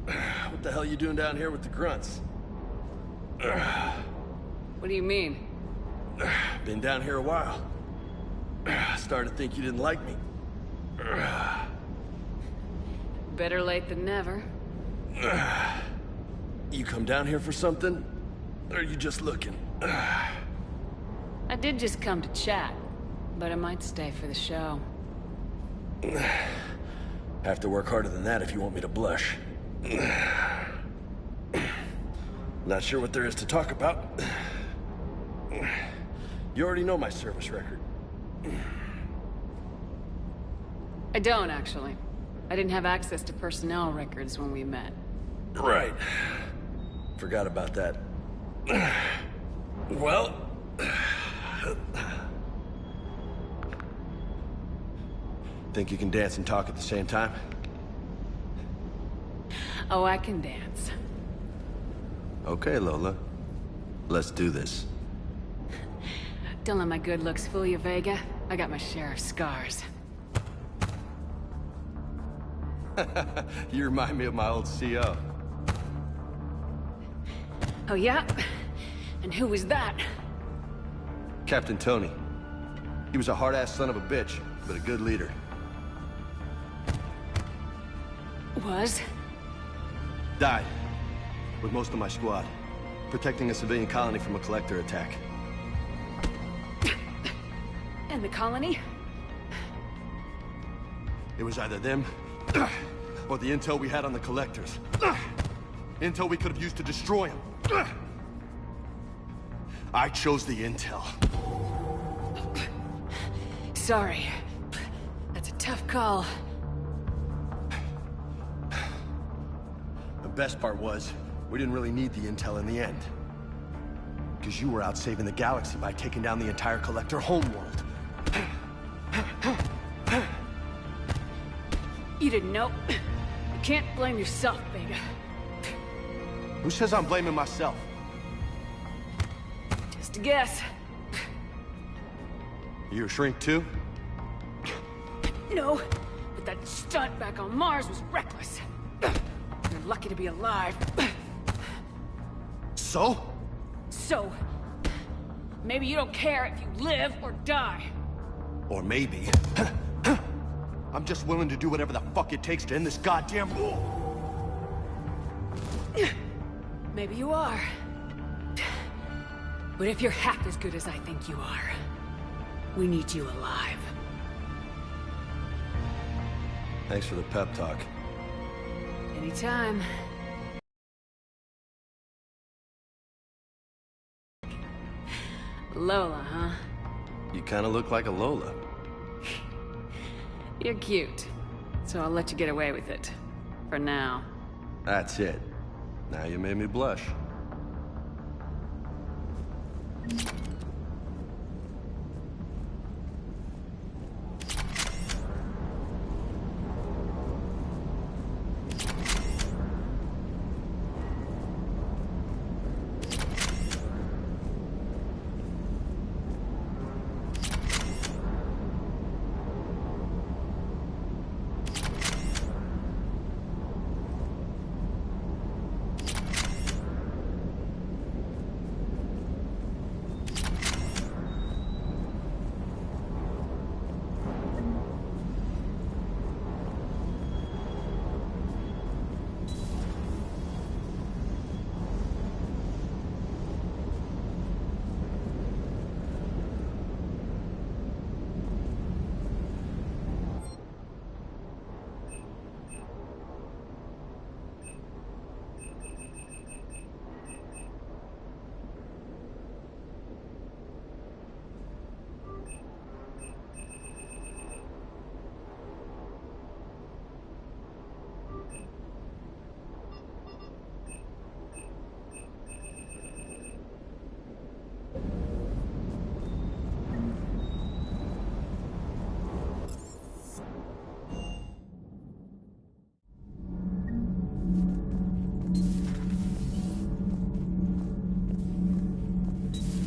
What the hell are you doing down here with the grunts? What do you mean? Been down here a while. Started to think you didn't like me. Better late than never. You come down here for something? Or are you just looking? I did just come to chat, but I might stay for the show. Have to work harder than that if you want me to blush. Not sure what there is to talk about. You already know my service record. I don't, actually. I didn't have access to personnel records when we met. Right. Forgot about that. Well... Think you can dance and talk at the same time? Oh, I can dance. Okay, Lola. Let's do this. Don't let my good looks fool you, Vega. I got my share of scars. You remind me of my old CO. Oh, yeah? And who was that? Captain Tony. He was a hard-ass son of a bitch, but a good leader. Was? Died. With most of my squad. Protecting a civilian colony from a collector attack. And the colony? It was either them, or the intel we had on the collectors. Intel we could have used to destroy them. I chose the intel. Sorry. That's a tough call. The best part was, we didn't really need the intel in the end. Because you were out saving the galaxy by taking down the entire collector homeworld. You didn't know. You can't blame yourself, Vega. Who says I'm blaming myself? Just a guess. You a shrink too? No, but that stunt back on Mars was reckless. You're lucky to be alive. So? So, maybe you don't care if you live or die. Or maybe... I'm just willing to do whatever the fuck it takes to end this goddamn war. Maybe you are. But if you're half as good as I think you are, we need you alive. Thanks for the pep talk. Anytime. Lola, huh? You kinda look like a Lola. You're cute, so I'll let you get away with it. For now. That's it. Now you made me blush.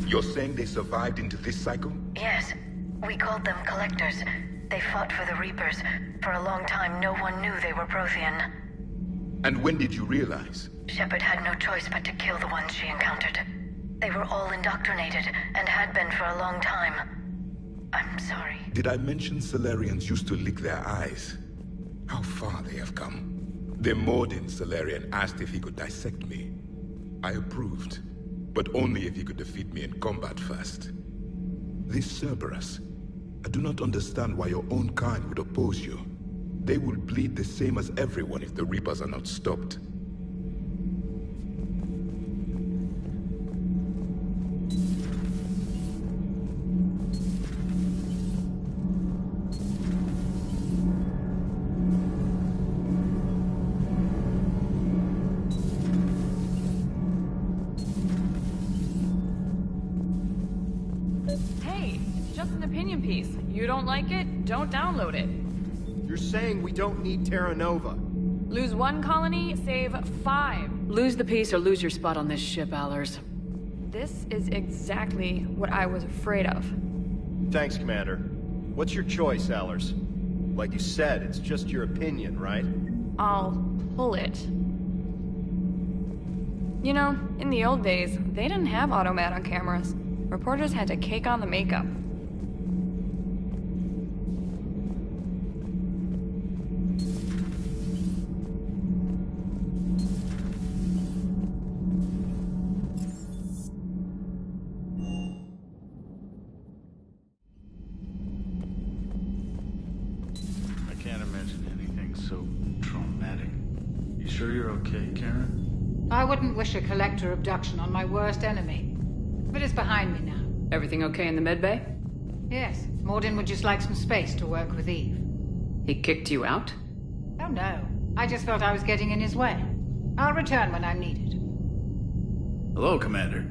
You're saying they survived into this cycle? Yes. We called them Collectors. They fought for the Reapers. For a long time, no one knew they were Prothean. And when did you realize? Shepard had no choice but to kill the ones she encountered. They were all indoctrinated, and had been for a long time. I'm sorry. Did I mention Salarians used to lick their eyes? How far they have come. The Mordin Salarian asked if he could dissect me. I approved, but only if he could defeat me in combat first. This Cerberus, I do not understand why your own kind would oppose you. They will bleed the same as everyone if the Reapers are not stopped. Hey, it's just an opinion piece. You don't like it, don't download it. You're saying we don't need Terra Nova. Lose one colony, save 5. Lose the piece or lose your spot on this ship, Allers. This is exactly what I was afraid of. Thanks, Commander. What's your choice, Allers? Like you said, it's just your opinion, right? I'll pull it. You know, in the old days, they didn't have automat on cameras. Reporters had to cake on the makeup. I can't imagine anything so traumatic. You sure you're okay, Karen? I wouldn't wish a collector abduction on my worst enemy. But it's behind me now. Everything okay in the medbay? Yes, Mordin would just like some space to work with Eve. He kicked you out? Oh no, I just felt I was getting in his way. I'll return when I'm needed. Hello, Commander.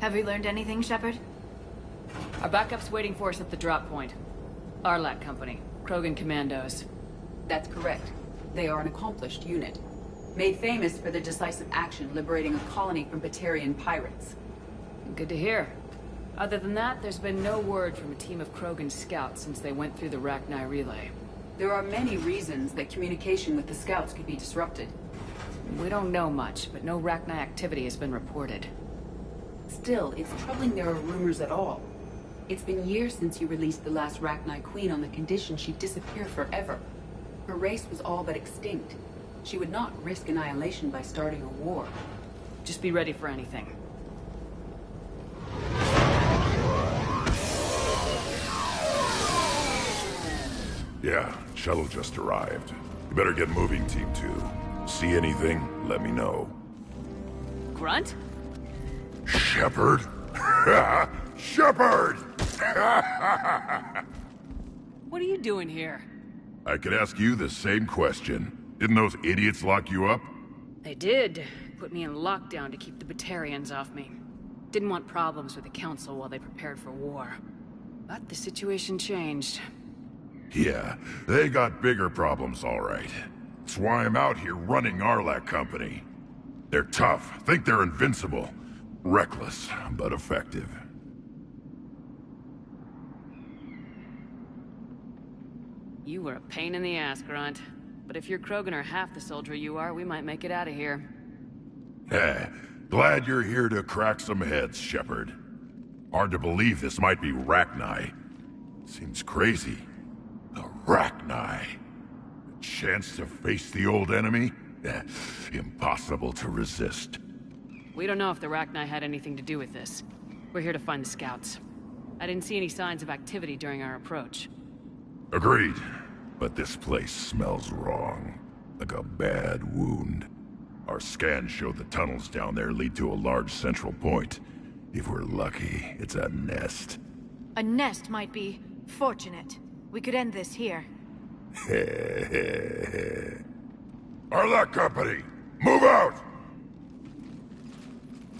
Have we learned anything, Shepard? Our backup's waiting for us at the drop point. Arlac Company, Krogan Commandos. That's correct. They are an accomplished unit. Made famous for their decisive action liberating a colony from Batarian pirates. Good to hear. Other than that, there's been no word from a team of Krogan scouts since they went through the Rachni relay. There are many reasons that communication with the scouts could be disrupted. We don't know much, but no Rachni activity has been reported. Still, it's troubling there are rumors at all. It's been years since you released the last Rachni Queen on the condition she'd disappear forever. Her race was all but extinct. She would not risk annihilation by starting a war. Just be ready for anything. Yeah, shuttle just arrived. You better get moving, Team 2. See anything, let me know. Grunt? Shepard? Shepard! What are you doing here? I could ask you the same question. Didn't those idiots lock you up? They did. Put me in lockdown to keep the Batarians off me. Didn't want problems with the Council while they prepared for war. But the situation changed. Yeah, they got bigger problems, all right. That's why I'm out here running Arlac Company. They're tough, think they're invincible. Reckless, but effective. You were a pain in the ass, Grunt. But if your Krogan are half the soldier you are, we might make it out of here. Glad you're here to crack some heads, Shepard. Hard to believe this might be Rachni. Seems crazy. The Rachni. A chance to face the old enemy? Impossible to resist. We don't know if the Rachni had anything to do with this. We're here to find the scouts. I didn't see any signs of activity during our approach. Agreed. But this place smells wrong. Like a bad wound. Our scans show the tunnels down there lead to a large central point. If we're lucky, it's a nest. A nest might be fortunate. We could end this here. Arlac Company, move out!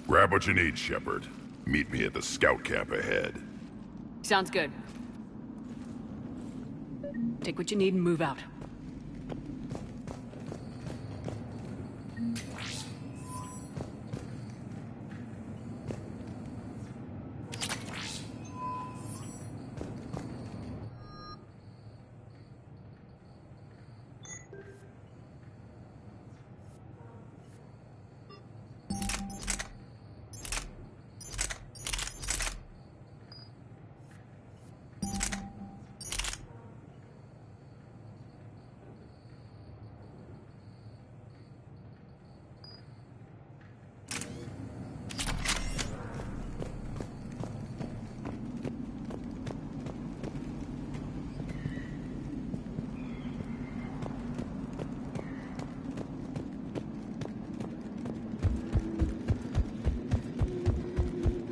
Grab what you need, Shepard. Meet me at the scout camp ahead. Sounds good. Take what you need and move out.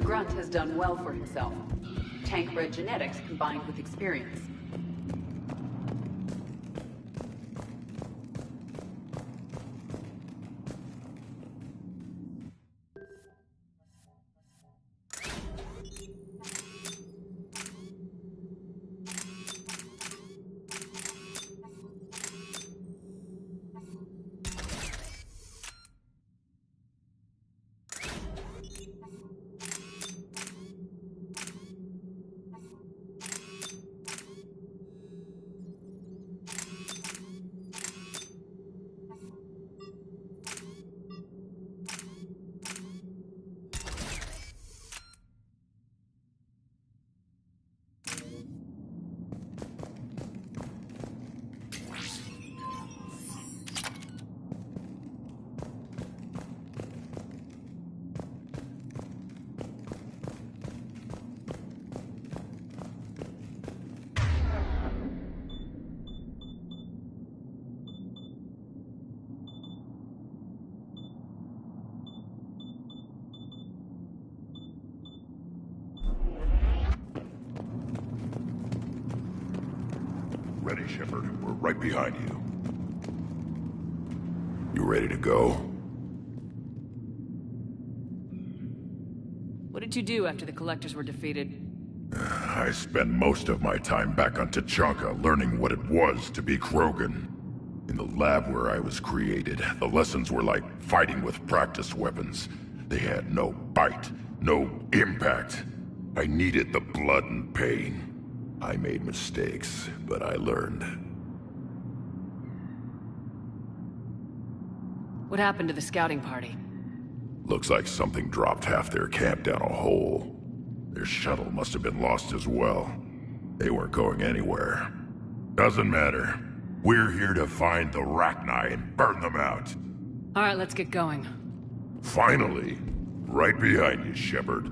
Grunt has done well for himself. Tank-bred genetics combined with experience. Ready, Shepard. We're right behind you. You ready to go? What did you do after the Collectors were defeated? I spent most of my time back on Tuchanka learning what it was to be Krogan. In the lab where I was created, the lessons were like fighting with practice weapons. They had no bite, no impact. I needed the blood and pain. I made mistakes, but I learned. What happened to the scouting party? Looks like something dropped half their camp down a hole. Their shuttle must have been lost as well. They weren't going anywhere. Doesn't matter. We're here to find the Rachni and burn them out. Alright, let's get going. Finally. Right behind you, Shepard.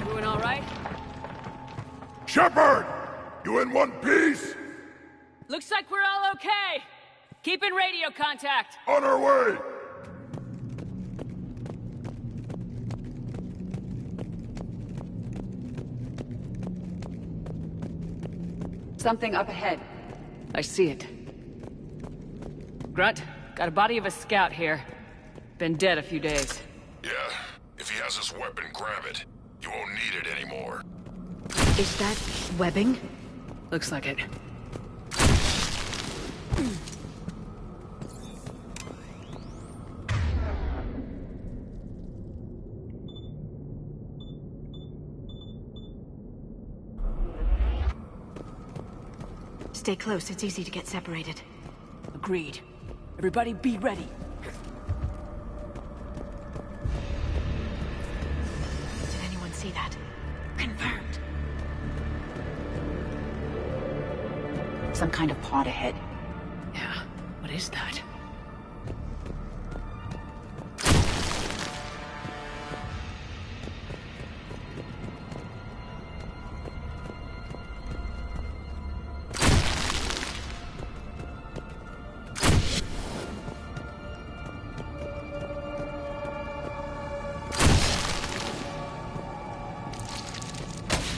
Everyone alright? Shepard! You in one piece? Looks like we're all okay! Keep in radio contact! On our way! Something up ahead. I see it. Grunt, got a body of a scout here. Been dead a few days. Yeah, if he has his weapon, grab it. You won't need it anymore. Is that webbing? Looks like it. Stay close, it's easy to get separated. Agreed. Everybody be ready. Did anyone see that? Confirmed. Some kind of pod ahead. Yeah, what is that?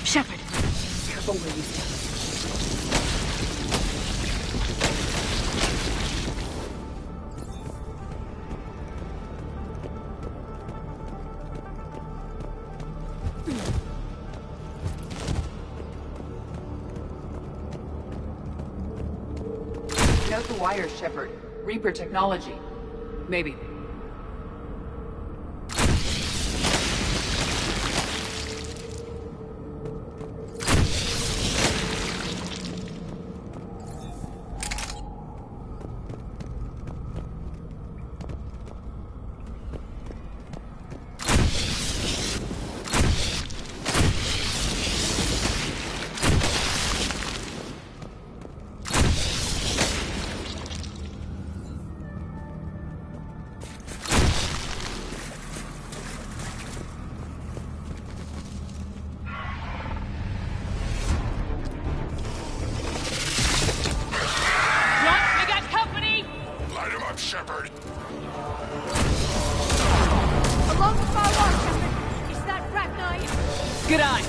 Shepard! Careful where you step. Note the wires, Shepard. Reaper technology. Maybe. Shepard! Along the far wall, Shepard. Is that Rachni? Good eye.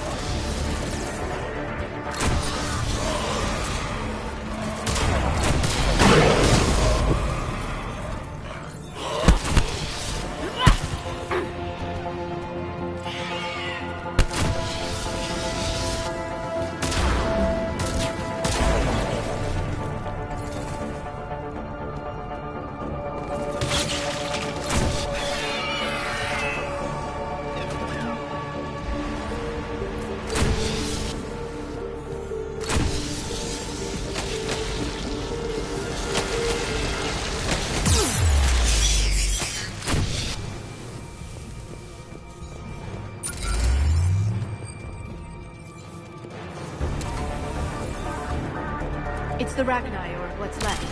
It's the Rachni, or what's left.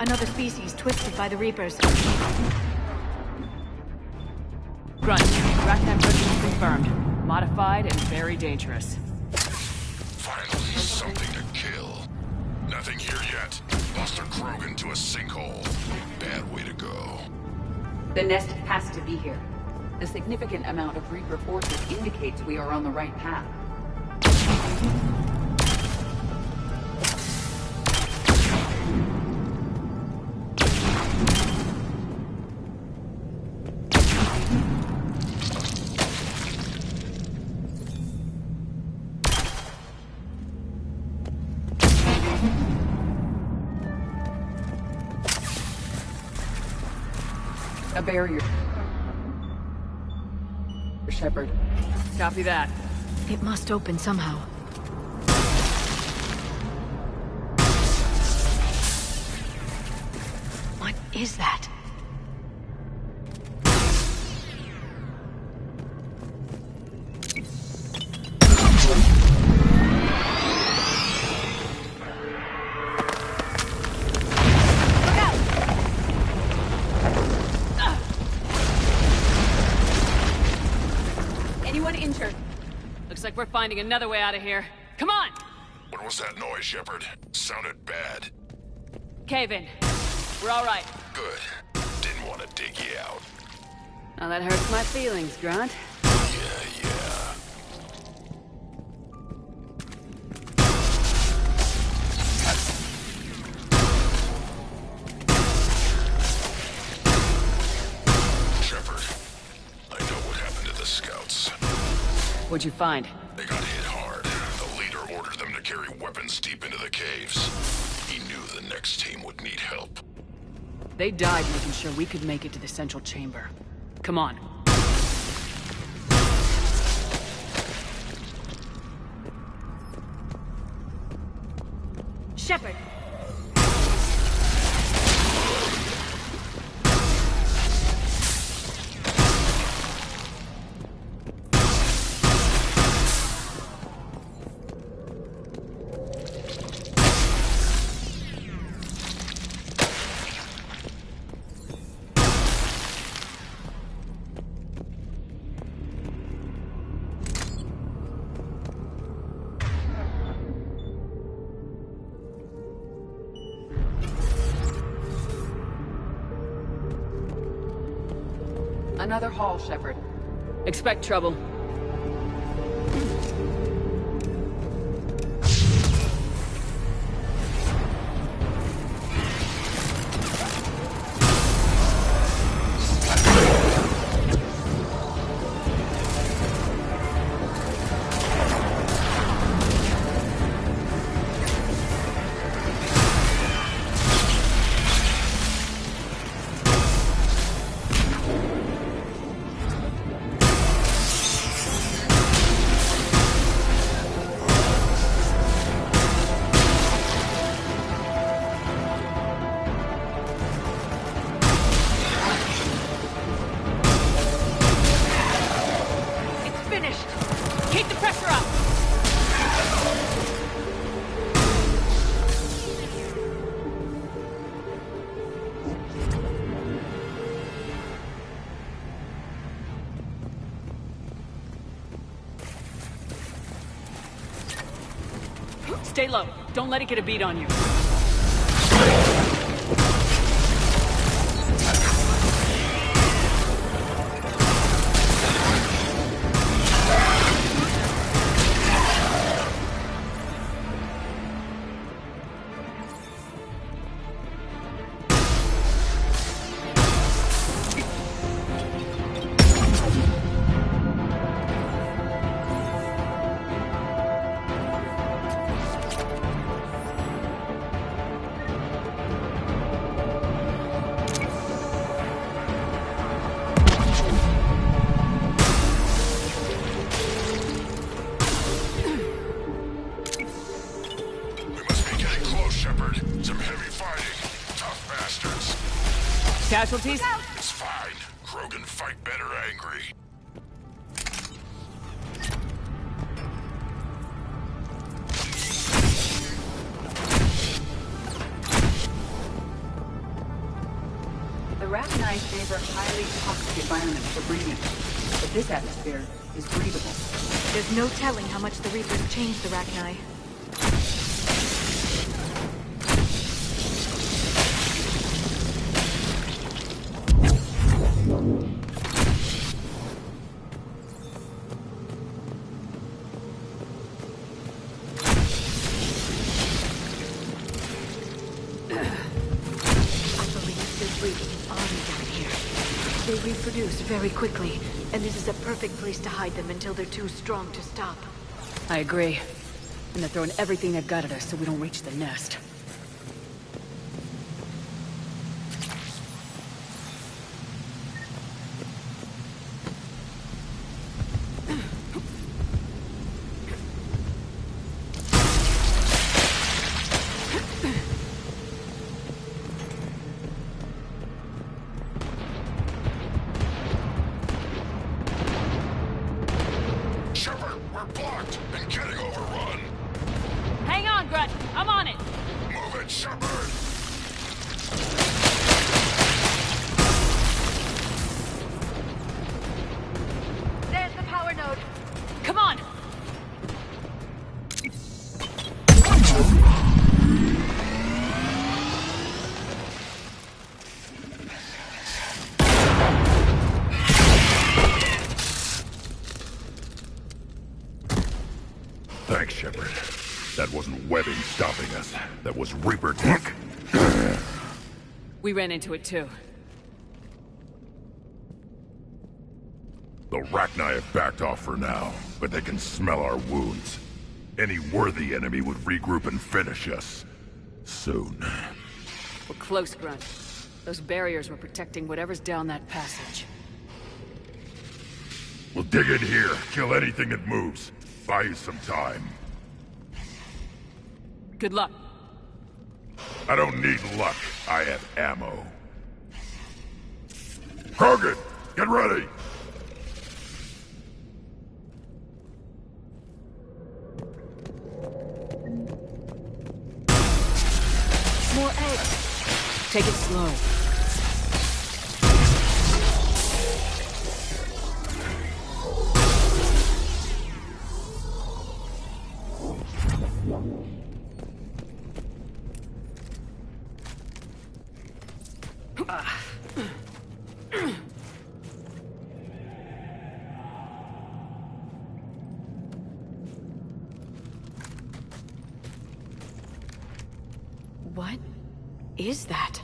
Another species twisted by the Reapers. Grunt, Rachni protein confirmed. Modified and very dangerous. Finally, something to kill. Nothing here yet. Lost a Krogan to a sinkhole. Bad way to go. The nest has to be here. The significant amount of Reaper forces indicates we are on the right path. A barrier. Shepard. Copy that. It must open somehow. What is that? Looks like we're finding another way out of here. Come on! What was that noise, Shepard? Sounded bad. Cave in. We're all right. Good. Didn't want to dig you out. Now that hurts my feelings, Grunt. Yeah. Shepard, I know what happened to the scouts. What'd you find? They got hit hard. The leader ordered them to carry weapons deep into the caves. He knew the next team would need help. They died making sure we could make it to the central chamber. Come on. Shepard! Another hall, Shepard. Expect trouble. Stay low. Don't let it get a beat on you. Casualties? It's fine. Krogan fight better angry. The Rachni favor highly toxic environments for breeding, but this atmosphere is breathable. There's no telling how much the Reapers changed the Rachni. They reproduce very quickly, and this is a perfect place to hide them until they're too strong to stop. I agree. And they're throwing everything they've got at us so we don't reach the nest. Thanks, Shepard. That wasn't webbing stopping us. That was Reaper tech. We ran into it too. The Rachni have backed off for now, but they can smell our wounds. Any worthy enemy would regroup and finish us. Soon. We're close, Grunt. Those barriers were protecting whatever's down that passage. We'll dig in here, kill anything that moves. Buy you some time. Good luck. I don't need luck. I have ammo. Krogan, get ready! More eggs. Take it slow. What is that?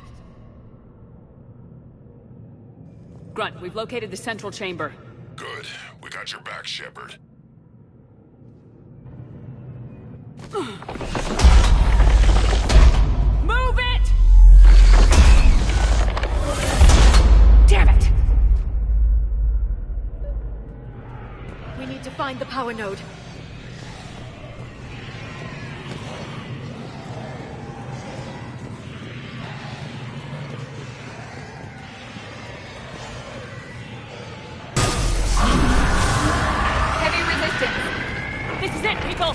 Grunt, we've located the central chamber. Good. We got your back, Shepard. Move it! Damn it! We need to find the power node. This is it, people!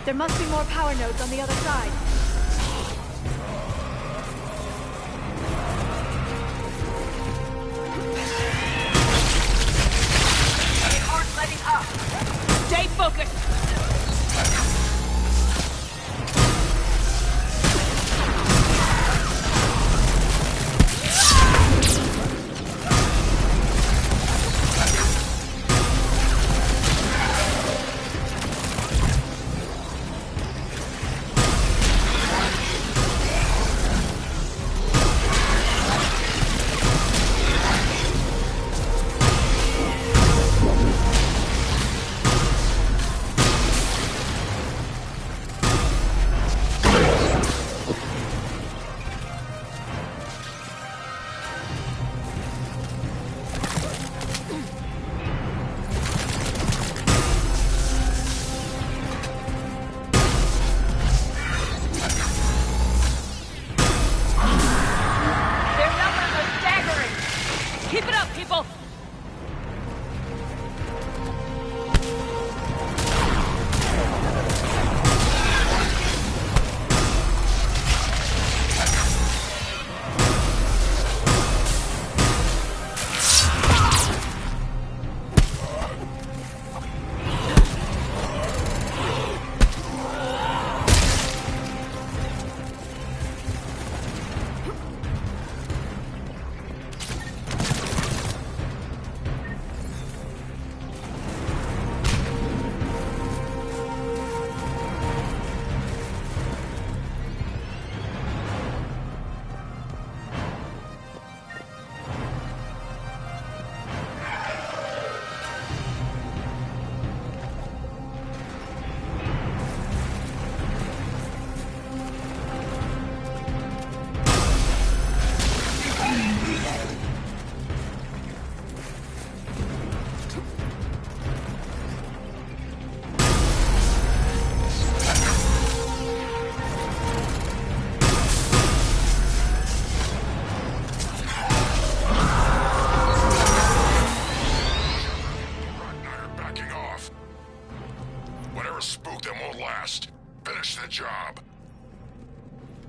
There must be more power nodes on the other side. They aren't letting up. Stay focused!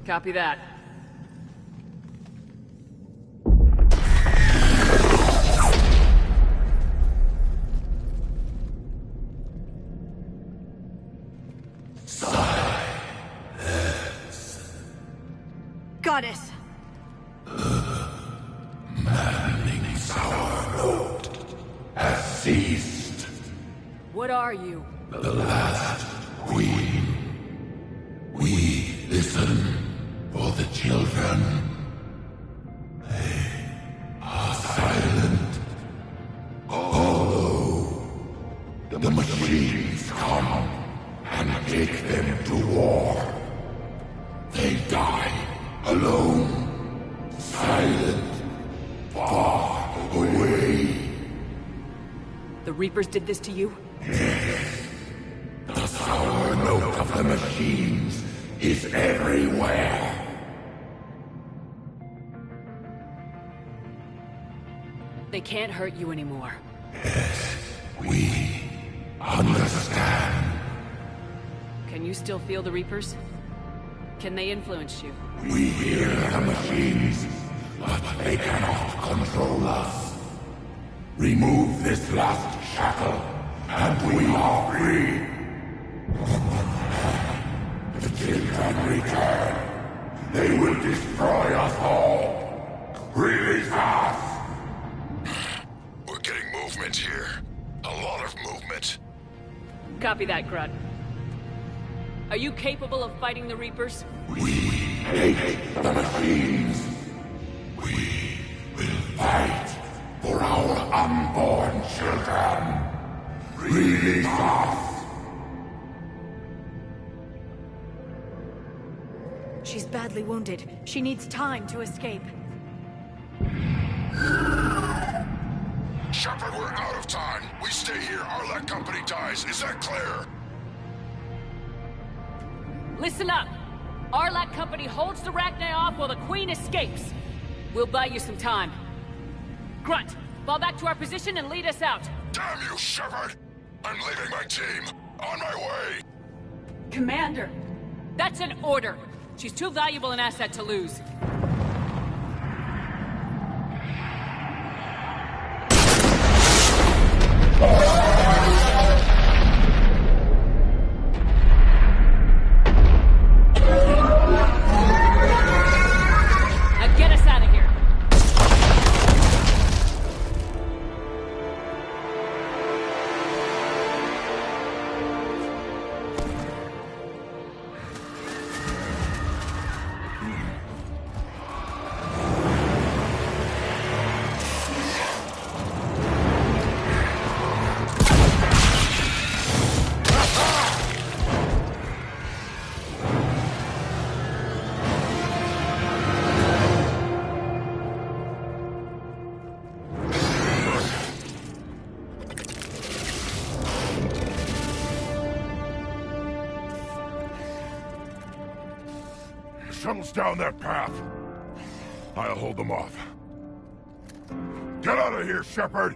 Copy that. Goddess! Maddening's our road has ceased. What are you? The last queen. We listen for the children. They are silent. Although the machines come and take them to war, they die alone, silent, far away. The Reapers did this to you? Yes. The sour note of the machines is everywhere. They can't hurt you anymore. Yes, we understand. Can you still feel the Reapers? Can they influence you? We hear the machines, but they cannot control us. Remove this last shackle, and we are free. The children return. They will destroy us all. Release us! We're getting movement here. A lot of movement. Copy that, Grunt. Are you capable of fighting the Reapers? We hate the machines. We will fight for our unborn children. Release us! She's badly wounded. She needs time to escape. Shepard, we're out of time. We stay here, Arlec Company dies. Is that clear? Listen up! Arlec Company holds the Rachni off while the Queen escapes. We'll buy you some time. Grunt, fall back to our position and lead us out. Damn you, Shepard! I'm leaving my team. On my way. Commander! That's an order. She's too valuable an asset to lose. Now get us out of here. Shuttle's down that path. I'll hold them off. Get out of here, Shepard!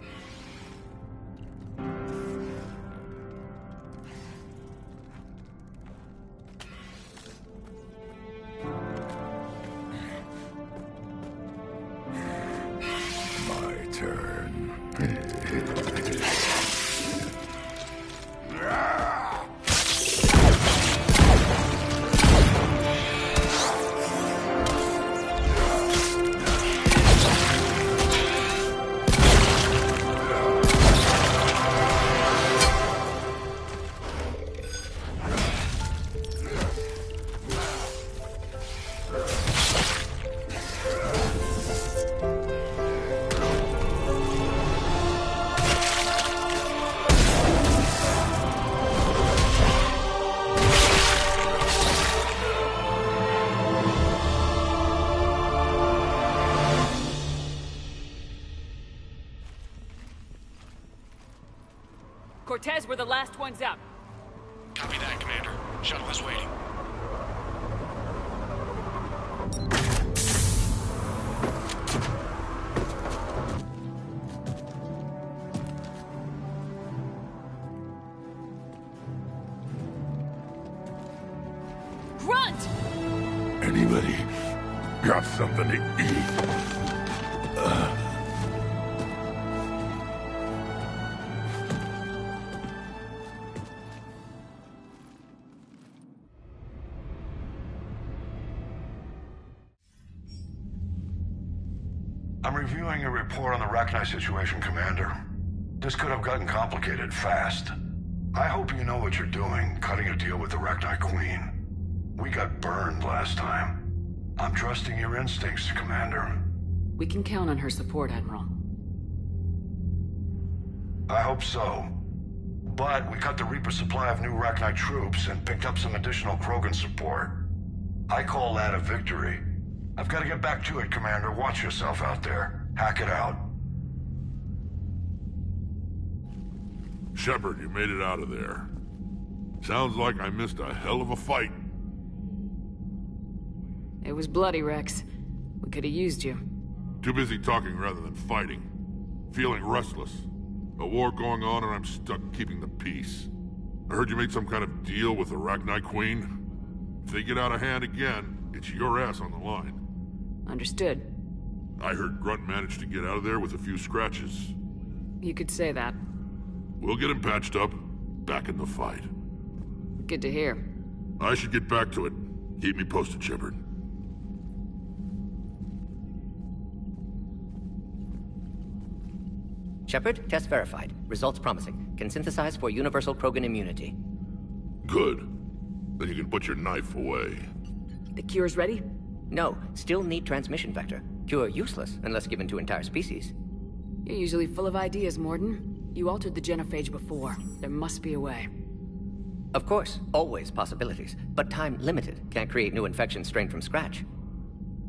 My turn. Cortez, we're the last ones out. Copy that, Commander. Shuttle is waiting. Grunt! Anybody Got something to eat. I'm reviewing your report on the Rachni situation, Commander. This could have gotten complicated fast. I hope you know what you're doing, cutting a deal with the Rachni Queen. We got burned last time. I'm trusting your instincts, Commander. We can count on her support, Admiral. I hope so. But we cut the Reaper supply of new Rachni troops and picked up some additional Krogan support. I call that a victory. I've got to get back to it, Commander. Watch yourself out there. Hack it out. Shepard, you made it out of there. Sounds like I missed a hell of a fight. It was bloody, Rex. We could have used you. Too busy talking rather than fighting. Feeling restless. A war going on and I'm stuck keeping the peace. I heard you made some kind of deal with the Rachni Queen. If they get out of hand again, it's your ass on the line. Understood. I heard Grunt managed to get out of there with a few scratches. You could say that. We'll get him patched up, back in the fight. Good to hear. I should get back to it. Keep me posted, Shepard. Shepard, test verified. Results promising. Can synthesize for universal Krogan immunity. Good. Then you can put your knife away. The cure's ready? No, still need transmission vector. Cure useless unless given to entire species. You're usually full of ideas, Mordin. You altered the genophage before. There must be a way. Of course, always possibilities. But time limited. Can't create new infections strained from scratch.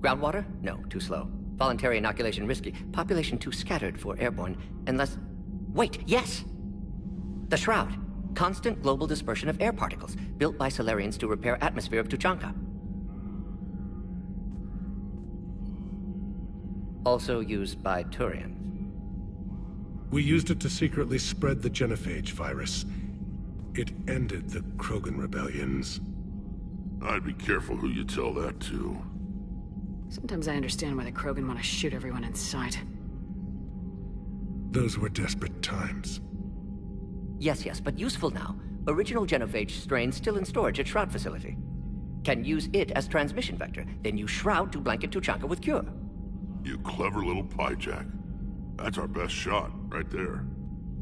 Groundwater? No, too slow. Voluntary inoculation risky. Population too scattered for airborne. Unless... Wait, yes! The Shroud. Constant global dispersion of air particles, built by Salarians to repair atmosphere of Tuchanka. Also used by Turians. We used it to secretly spread the genophage virus. It ended the Krogan rebellions. I'd be careful who you tell that to. Sometimes I understand why the Krogan want to shoot everyone in sight. Those were desperate times. Yes, but useful now. Original genophage strain still in storage at Shroud facility. Can use it as transmission vector, then use Shroud to blanket Tuchanka with cure. You clever little pyjak. That's our best shot, right there.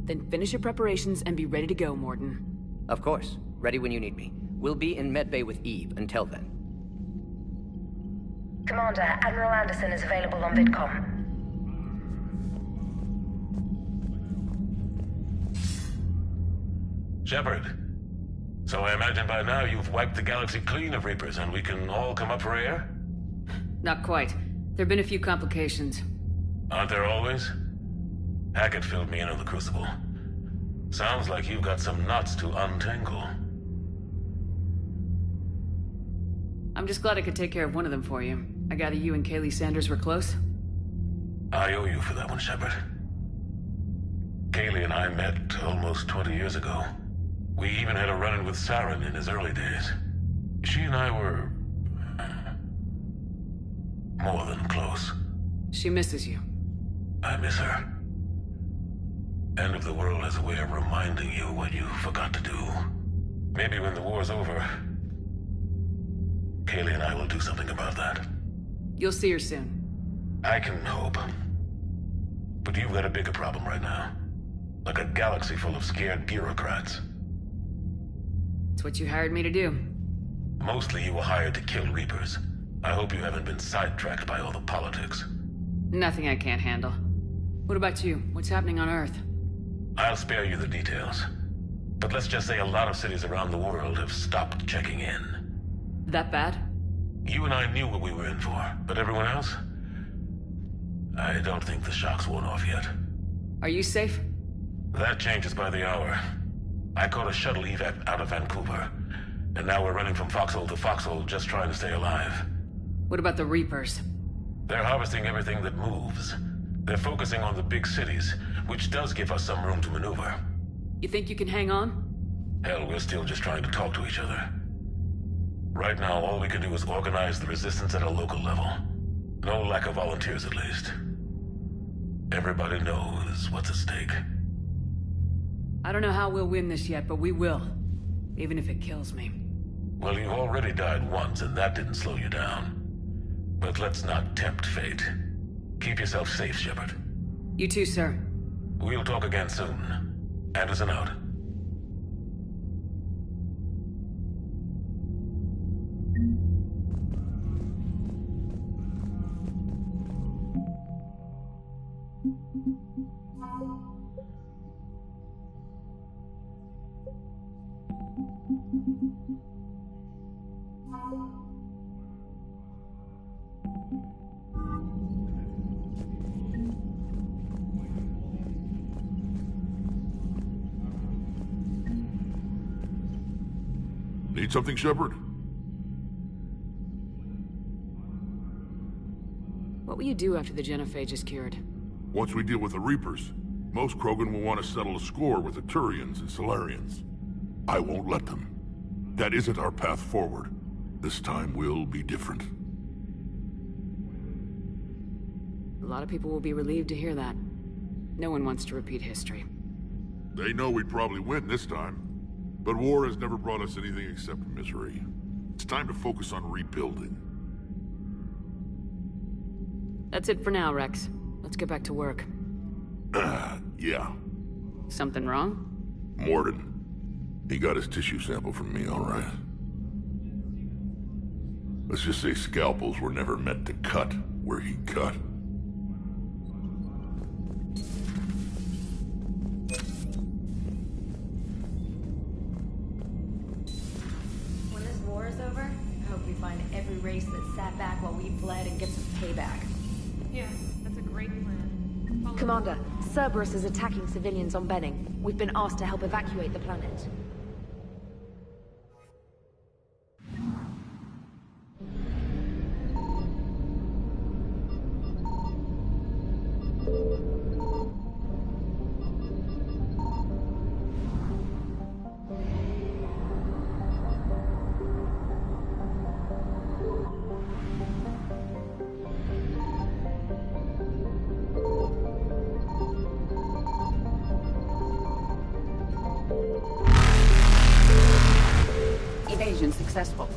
Then finish your preparations and be ready to go, Mordin. Of course. Ready when you need me. We'll be in Medbay with Eve until then. Commander, Admiral Anderson is available on VidCom. Shepard. So I imagine by now you've wiped the galaxy clean of Reapers and we can all come up for air? Not quite. There've been a few complications. Aren't there always? Hackett filled me in on the Crucible. Sounds like you've got some knots to untangle. I'm just glad I could take care of one of them for you. I gather you and Kaylee Sanders were close? I owe you for that one, Shepard. Kaylee and I met almost 20 years ago. We even had a run-in with Saren in his early days. She and I were... more than close. She misses you. I miss her. End of the world has a way of reminding you what you forgot to do. Maybe when the war's over, Kaylee and I will do something about that. You'll see her soon. I can hope. But you've got a bigger problem right now. Like a galaxy full of scared bureaucrats. It's what you hired me to do. Mostly you were hired to kill Reapers. I hope you haven't been sidetracked by all the politics. Nothing I can't handle. What about you? What's happening on Earth? I'll spare you the details. But let's just say a lot of cities around the world have stopped checking in. That bad? You and I knew what we were in for, but everyone else? I don't think the shock's worn off yet. Are you safe? That changes by the hour. I caught a shuttle evac out of Vancouver, and now we're running from foxhole to foxhole just trying to stay alive. What about the Reapers? They're harvesting everything that moves. They're focusing on the big cities, which does give us some room to maneuver. You think you can hang on? Hell, we're still just trying to talk to each other. Right now, all we can do is organize the resistance at a local level. No lack of volunteers, at least. Everybody knows what's at stake. I don't know how we'll win this yet, but we will. Even if it kills me. Well, you already died once, and that didn't slow you down. But let's not tempt fate. Keep yourself safe, Shepard. You too, sir. We'll talk again soon. Anderson out. Need something, Shepard? What will you do after the genophage is cured? Once we deal with the Reapers, most Krogan will want to settle a score with the Turians and Salarians. I won't let them. That isn't our path forward. This time will be different. A lot of people will be relieved to hear that. No one wants to repeat history. They know we'd probably win this time. But war has never brought us anything except misery. It's time to focus on rebuilding. That's it for now, Rex. Let's get back to work. Yeah. Something wrong? Mordin. He got his tissue sample from me, all right. Let's just say scalpels were never meant to cut where he cut. When this war is over, I hope we find every race that sat back while we bled and get some payback. Yeah, that's a great plan. Commander, Cerberus is attacking civilians on Benning. We've been asked to help evacuate the planet. Evasion successful.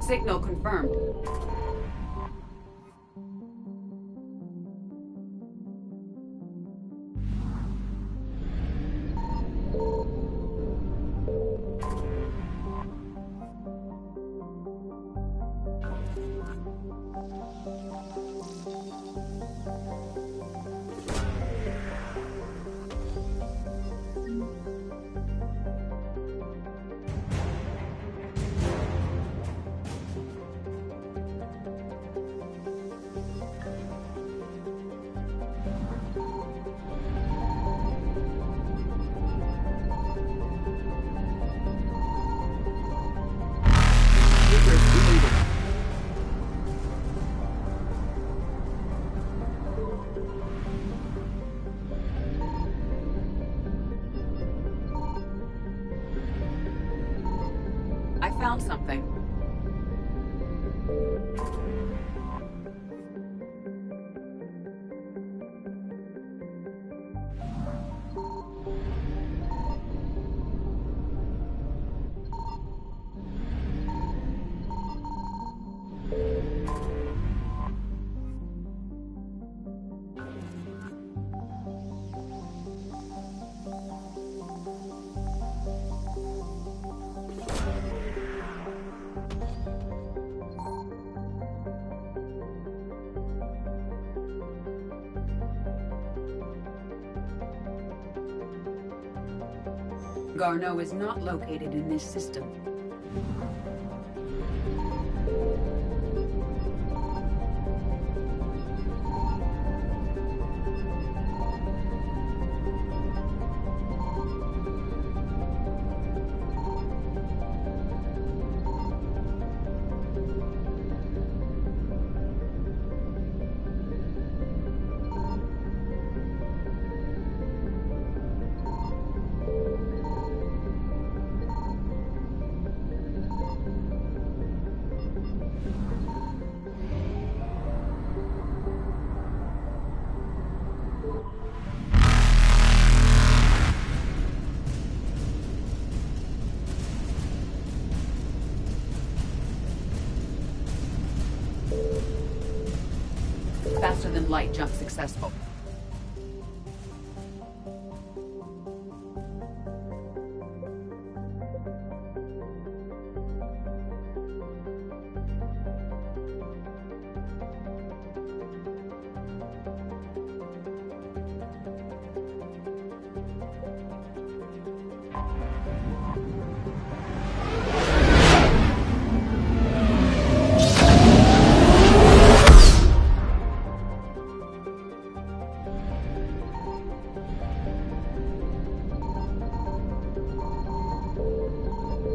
Signal confirmed. I found something. Garneau is not located in this system. Faster than light jump successful.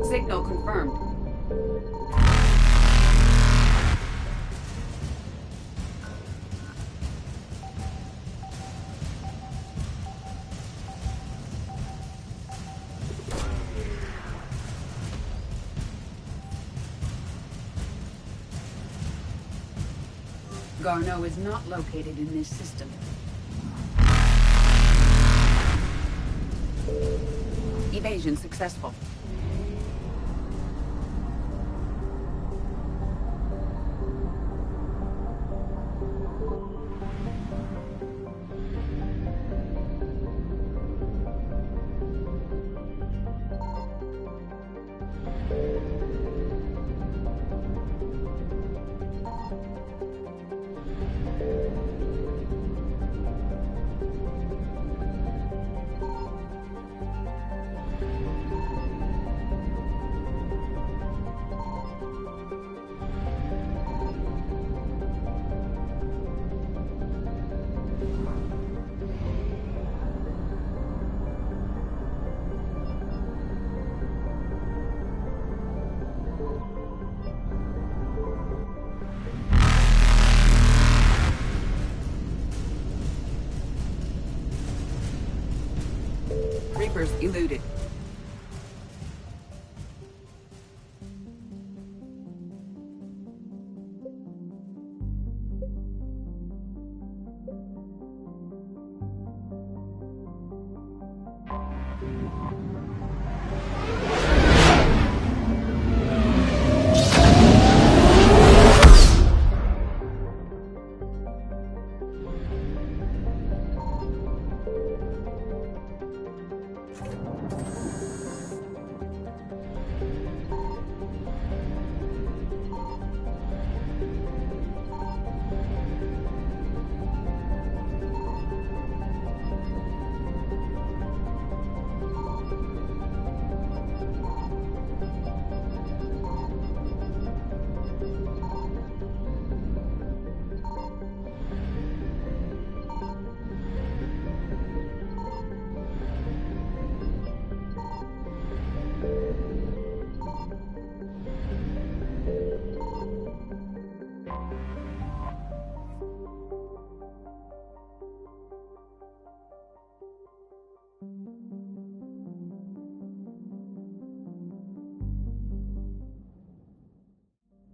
Signal confirmed. Garneau is not located in this system. Evasion successful. Reapers eluded.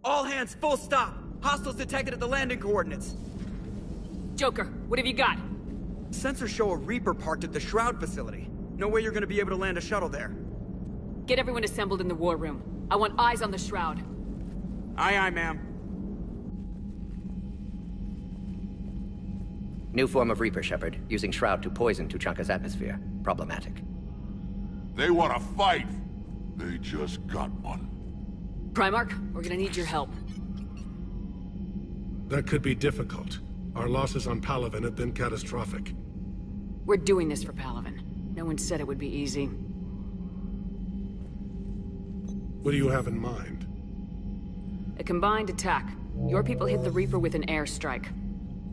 All hands, full stop! Hostiles detected at the landing coordinates. Joker, what have you got? Sensors show a Reaper parked at the Shroud facility. No way you're gonna be able to land a shuttle there. Get everyone assembled in the war room. I want eyes on the Shroud. Aye, aye, ma'am. New form of Reaper, Shepard, using Shroud to poison Tuchanka's atmosphere. Problematic. They want to fight. They just got one. Primarch, we're gonna need your help. That could be difficult. Our losses on Palaven have been catastrophic. We're doing this for Palaven. No one said it would be easy. What do you have in mind? A combined attack. Your people hit the Reaper with an airstrike.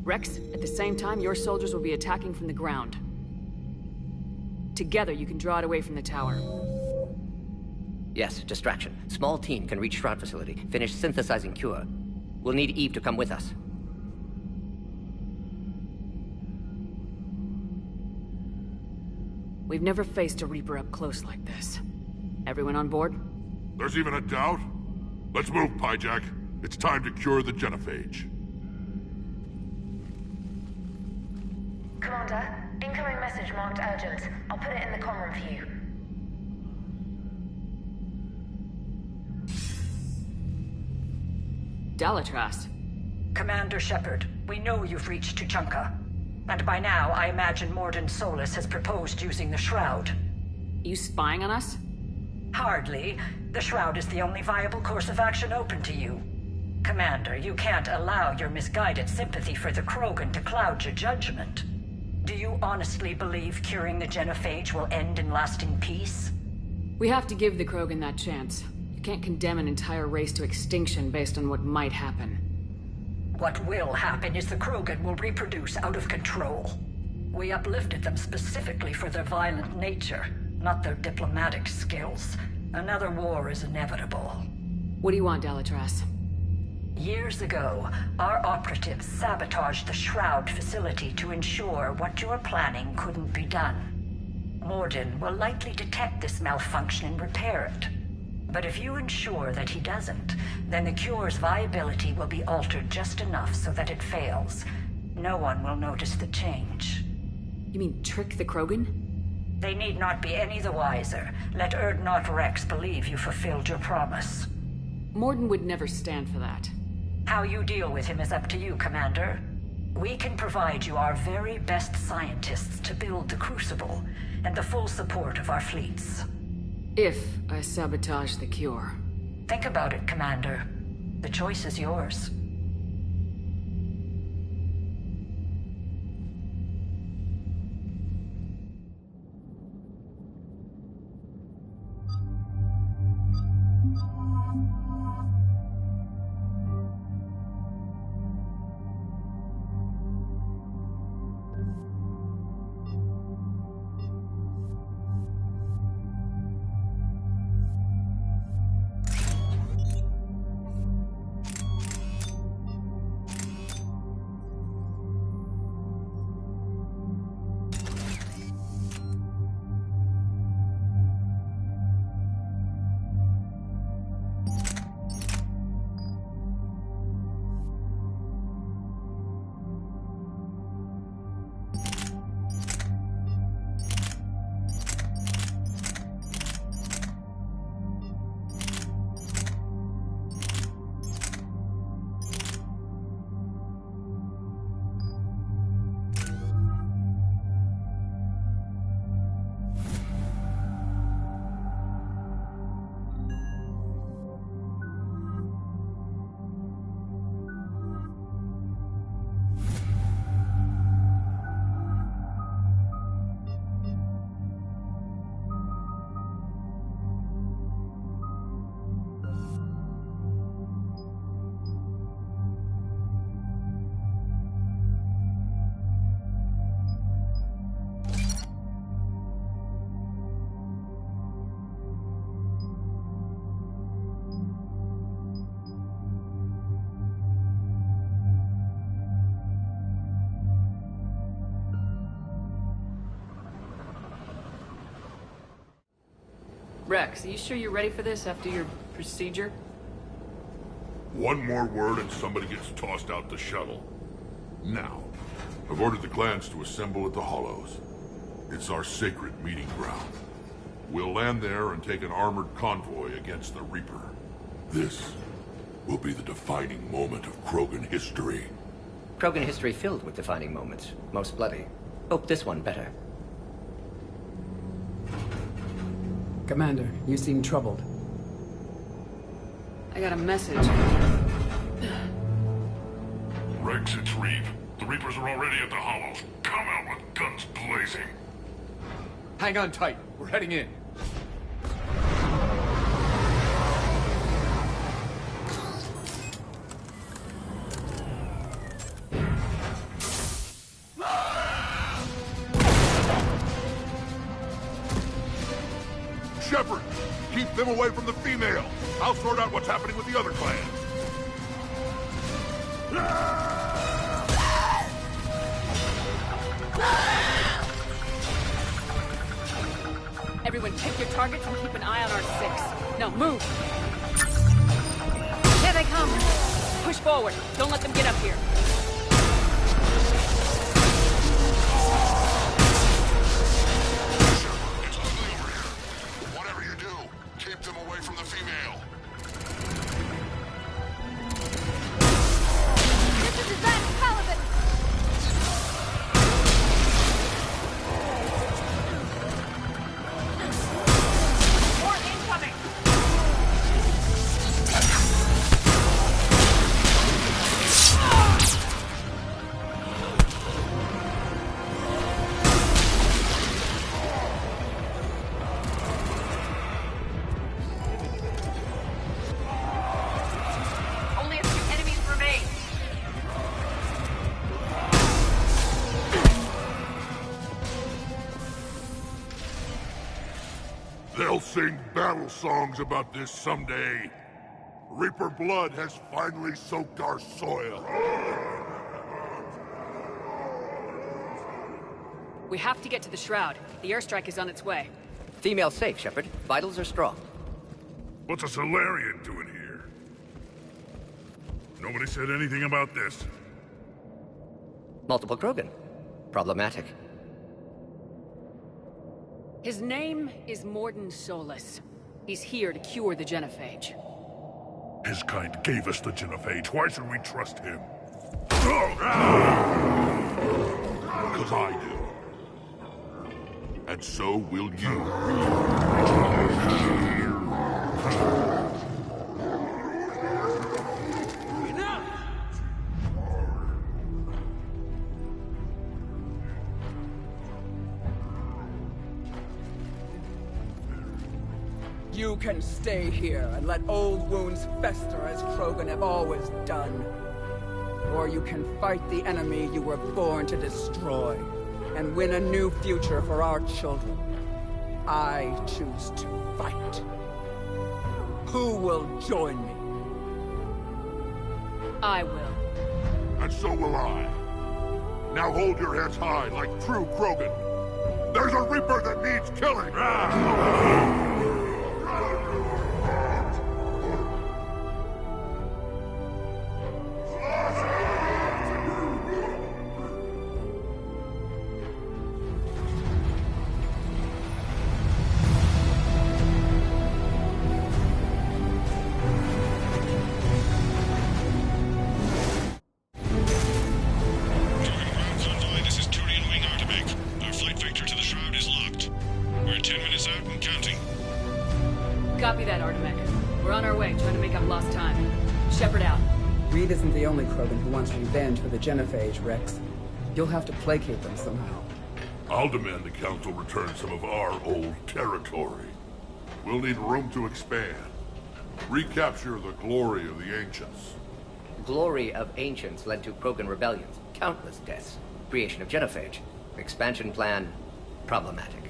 Rex, at the same time, your soldiers will be attacking from the ground. Together, you can draw it away from the tower. Yes, distraction. Small team can reach Shroud facility, finish synthesizing cure. We'll need Eve to come with us. We've never faced a Reaper up close like this. Everyone on board? There's even a doubt? Let's move, Pyjak. It's time to cure the genophage. Commander, incoming message marked urgent. I'll put it in the comm room for you. Dalatras. Commander Shepard, we know you've reached Tuchanka. And by now, I imagine Mordin Solus has proposed using the Shroud. You spying on us? Hardly. The Shroud is the only viable course of action open to you. Commander, you can't allow your misguided sympathy for the Krogan to cloud your judgment. Do you honestly believe curing the genophage will end in lasting peace? We have to give the Krogan that chance. You can't condemn an entire race to extinction based on what might happen. What will happen is the Krogan will reproduce out of control. We uplifted them specifically for their violent nature, not their diplomatic skills. Another war is inevitable. What do you want, Dalatras? Years ago, our operatives sabotaged the Shroud facility to ensure what you were planning couldn't be done. Mordin will likely detect this malfunction and repair it. But if you ensure that he doesn't, then the cure's viability will be altered just enough so that it fails. No one will notice the change. You mean trick the Krogan? They need not be any the wiser. Let Urdnot Rex believe you fulfilled your promise. Mordin would never stand for that. How you deal with him is up to you, Commander. We can provide you our very best scientists to build the Crucible, and the full support of our fleets. If I sabotage the cure. Think about it, Commander. The choice is yours. Rex, are you sure you're ready for this after your procedure? One more word and somebody gets tossed out the shuttle. Now, I've ordered the clans to assemble at the Hollows. It's our sacred meeting ground. We'll land there and take an armored convoy against the Reaper. This will be the defining moment of Krogan history. Krogan history filled with defining moments, most bloody. Hope this one better. Commander, you seem troubled. I got a message. Rex, it's Reeve. The Reapers are already at the Hollows. Come out with guns blazing. Hang on tight. We're heading in. Shepard, keep them away from the female. I'll sort out what's happening with the other clans. Everyone pick your targets and keep an eye on our 6. Now move! Here they come! Push forward. Don't let them get up here. It's ugly over here. Whatever you do, keep them away from the female. This is Advanced Paladin! More incoming! Only a few enemies remain. They'll sing battle songs about this someday. Reaper blood has finally soaked our soil. We have to get to the Shroud. The airstrike is on its way. Female safe, Shepard. Vitals are strong. What's a Solarian doing here? Nobody said anything about this. Multiple Krogan. Problematic. His name is Mordin Solus. He's here to cure the genophage. His kind gave us the genophage. Why should we trust him? Because I do. And so will you. You can stay here and let old wounds fester as Krogan have always done. Or you can fight the enemy you were born to destroy and win a new future for our children. I choose to fight. Who will join me? I will. And so will I. Now hold your heads high like true Krogan. There's a Reaper that needs killing! This is Turian Wing Artemec. Our flight vector to the Shroud is locked. We're 10 minutes out and counting. Copy that, Artemec. We're on our way, trying to make up lost time. Shepard out. Reed isn't the only Krogan who wants revenge for the genophage, Rex. You'll have to placate them somehow. I'll demand the Council return some of our old territory. We'll need room to expand. Recapture the glory of the Ancients. Glory of Ancients led to Krogan rebellions, countless deaths, creation of genophage. Expansion plan, problematic.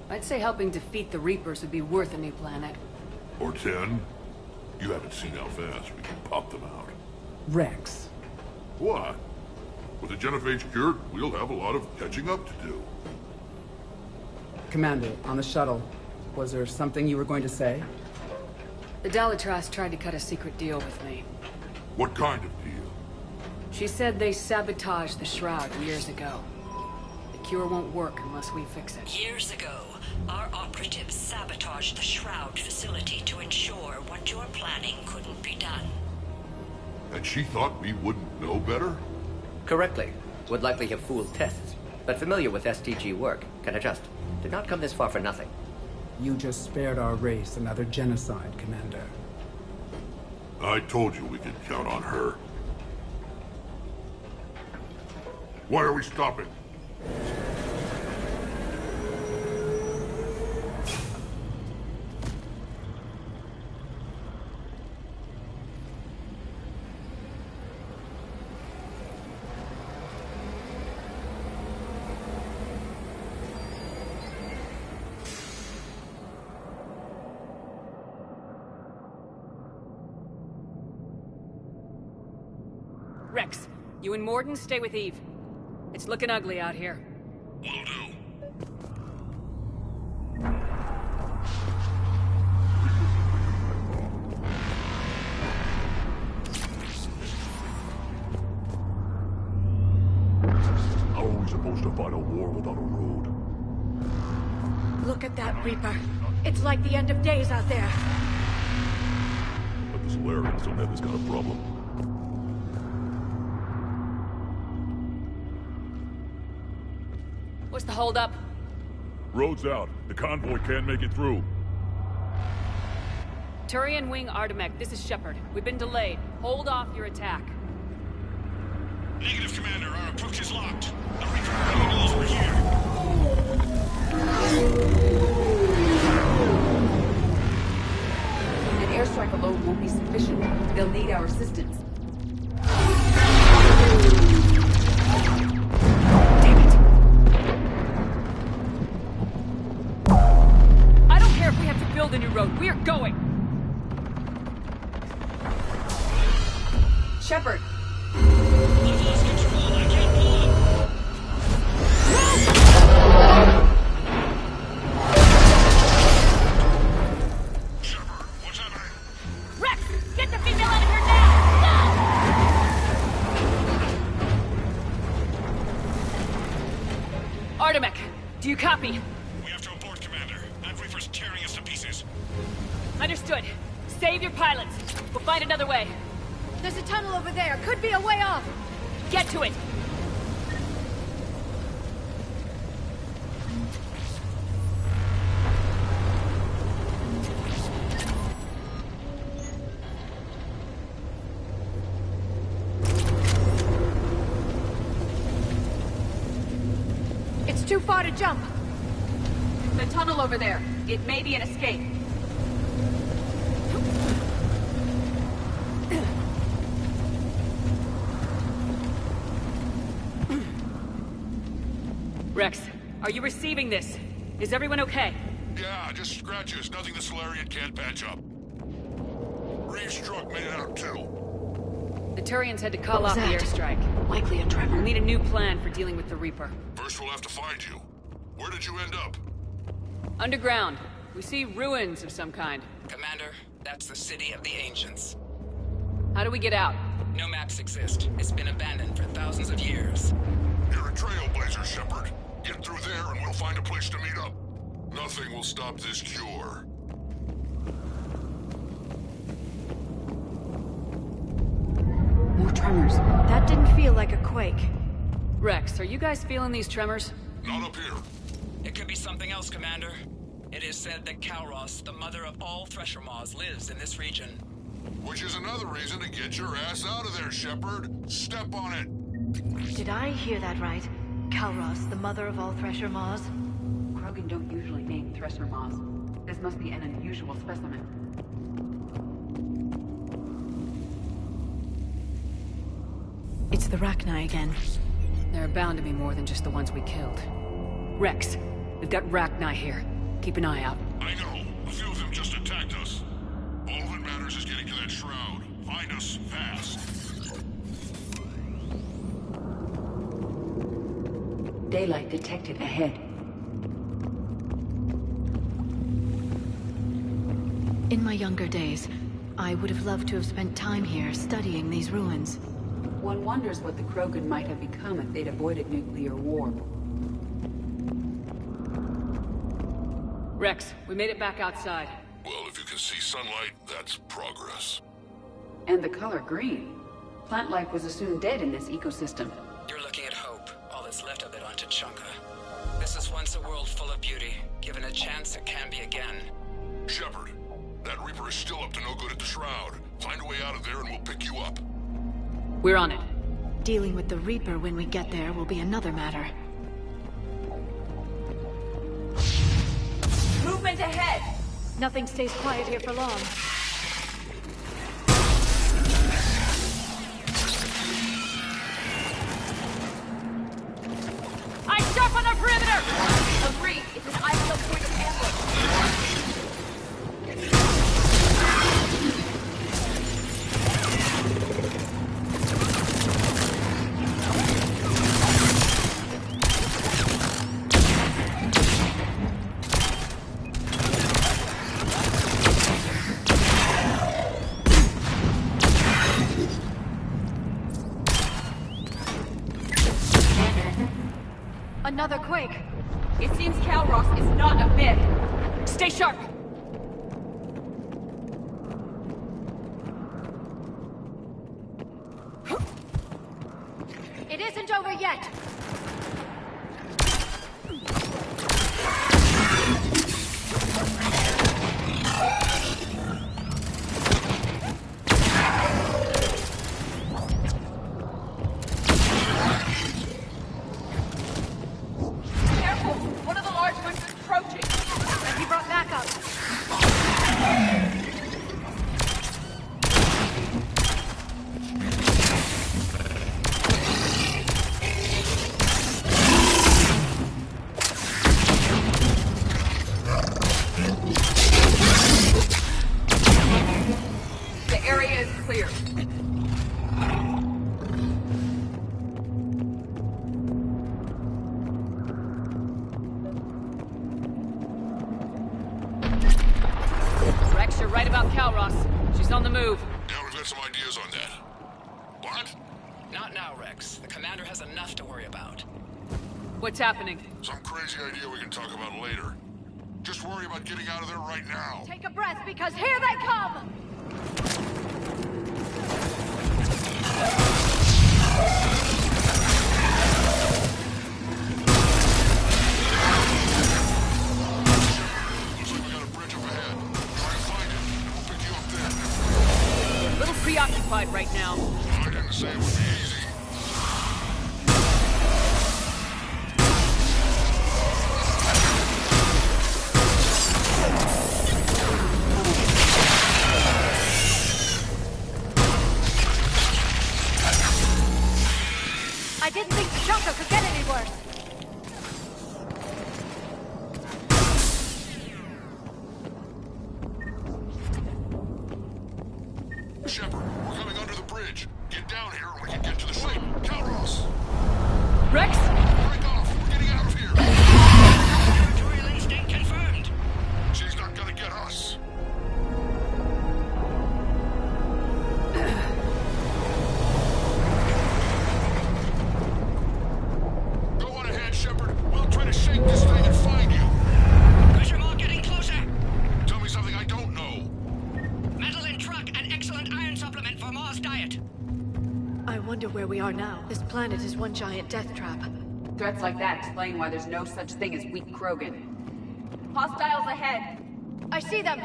I'd say helping defeat the Reapers would be worth a new planet. Or 10. You haven't seen how fast we can pop them out. Rex. What? With the genophage cured, we'll have a lot of catching up to do. Commander, on the shuttle, was there something you were going to say? The Dalitras tried to cut a secret deal with me. What kind of deal? She said they sabotaged the Shroud years ago. The cure won't work unless we fix it. Years ago, our operatives sabotaged the Shroud facility to ensure what you're planning couldn't be done. And she thought we wouldn't know better? Correctly. Would likely have fooled tests, but familiar with STG work, can adjust. Did not come this far for nothing. You just spared our race another genocide, Commander. I told you we could count on her. Why are we stopping? Rex, you and Mordin stay with Eve. It's looking ugly out here. Will do. How are we supposed to fight a war without a road? Look at that Reaper. It's like the end of days out there. But the Solarians don't have this kind of problem. What's the holdup? Road's out. The convoy can't make it through. Turian Wing Artemek, this is Shepard. We've been delayed. Hold off your attack. Negative, Commander. Our approach is locked. The Reaper already knows we're here. An airstrike alone won't be sufficient. They'll need our assistance. I don't care if we have to build a new road. We are going! Shepard! I've lost control. I can't pull up. Shepard, what's happening? Rex, get the female out of here now! No! Artemek, do you copy? We have to abort, Commander. That Reaper's tearing us to pieces. Understood. Save your pilots. We'll find another way. There's a tunnel over there. Could be a way off. Get to it! It's too far to jump. The tunnel over there. It may be an escape. Rex, are you receiving this? Is everyone okay? Yeah, just scratches. Nothing the Solarian can't patch up. Reeves' truck made it out too. The Turians had to call What off was the that? airstrike. Likely a tremor. We'll need a new plan for dealing with the Reaper. First we'll have to find you. Where did you end up? Underground. We see ruins of some kind. Commander, that's the City of the Ancients. How do we get out? No maps exist. It's been abandoned for thousands of years. You're a trailblazer, Shepard. Get through there and we'll find a place to meet up. Nothing will stop this cure. More tremors. That didn't feel like a quake. Rex, are you guys feeling these tremors? Not up here. It could be something else, Commander. It is said that Kalros, the mother of all Thresher Maws, lives in this region. Which is another reason to get your ass out of there, Shepard. Step on it. Did I hear that right? Kalros, the mother of all Thresher Maws? Krogan don't usually name Thresher Maws. This must be an unusual specimen. It's the Rachni again. There are bound to be more than just the ones we killed. Rex, we've got Rachni here. Keep an eye out. I know. A few of them just attacked us. All that matters is getting to that shroud. Find us fast. Daylight detected ahead. In my younger days, I would have loved to have spent time here studying these ruins. One wonders what the Krogan might have become if they'd avoided nuclear war. Rex, we made it back outside. Well, if you can see sunlight, that's progress. And the color green. Plant life was assumed dead in this ecosystem. You're looking at hope, all that's left of it on Tuchanka. This is once a world full of beauty. Given a chance, it can be again. Shepard, that Reaper is still up to no good at the Shroud. Find a way out of there and we'll pick you up. We're on it. Dealing with the Reaper when we get there will be another matter. Movement ahead! Nothing stays quiet here for long. Eyes sharp on our perimeter! Agreed. It's an ideal point of ambush. in. Stay sharp. It isn't over yet. Careful! One of the large ones is approaching. And he brought backup. The area is clear. Rex, you're right about Calros. She's on the move. Yeah, we've got some ideas on that. What? Not now, Rex. The commander has enough to worry about. What's happening? Some crazy idea we can talk about later. Just worry about getting out of there right now. Take a breath, because here they come! Looks like we got a bridge up ahead. Try to find it, and we'll pick you up there. We're a little preoccupied right now. I didn't say it would be easy. I didn't think Shaka could get any worse. Shepard, we're coming under the bridge. Get down here and we can get to the ship. Calros! Rex? Break off! We're getting out of here! Territorial instinct confirmed. She's not gonna get us. Go on ahead, Shepard. We'll try to shake this thing and find you. Pressure mark getting closer. Tell me something I don't know. Metal in truck and excellent iron supplement for Mars diet. I wonder where we are now. This planet is one giant death trap. Threats like that explain why there's no such thing as weak Krogan. Hostiles ahead. I see them!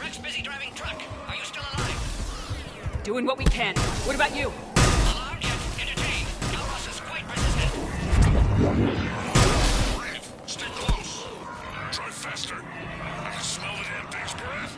Rex busy driving truck. Are you still alive? Doing what we can. What about you? Alarmed yet? Entertained. Calros is quite resistant. Breathe. Stay close. Try faster. I can smell the damn thing's breath.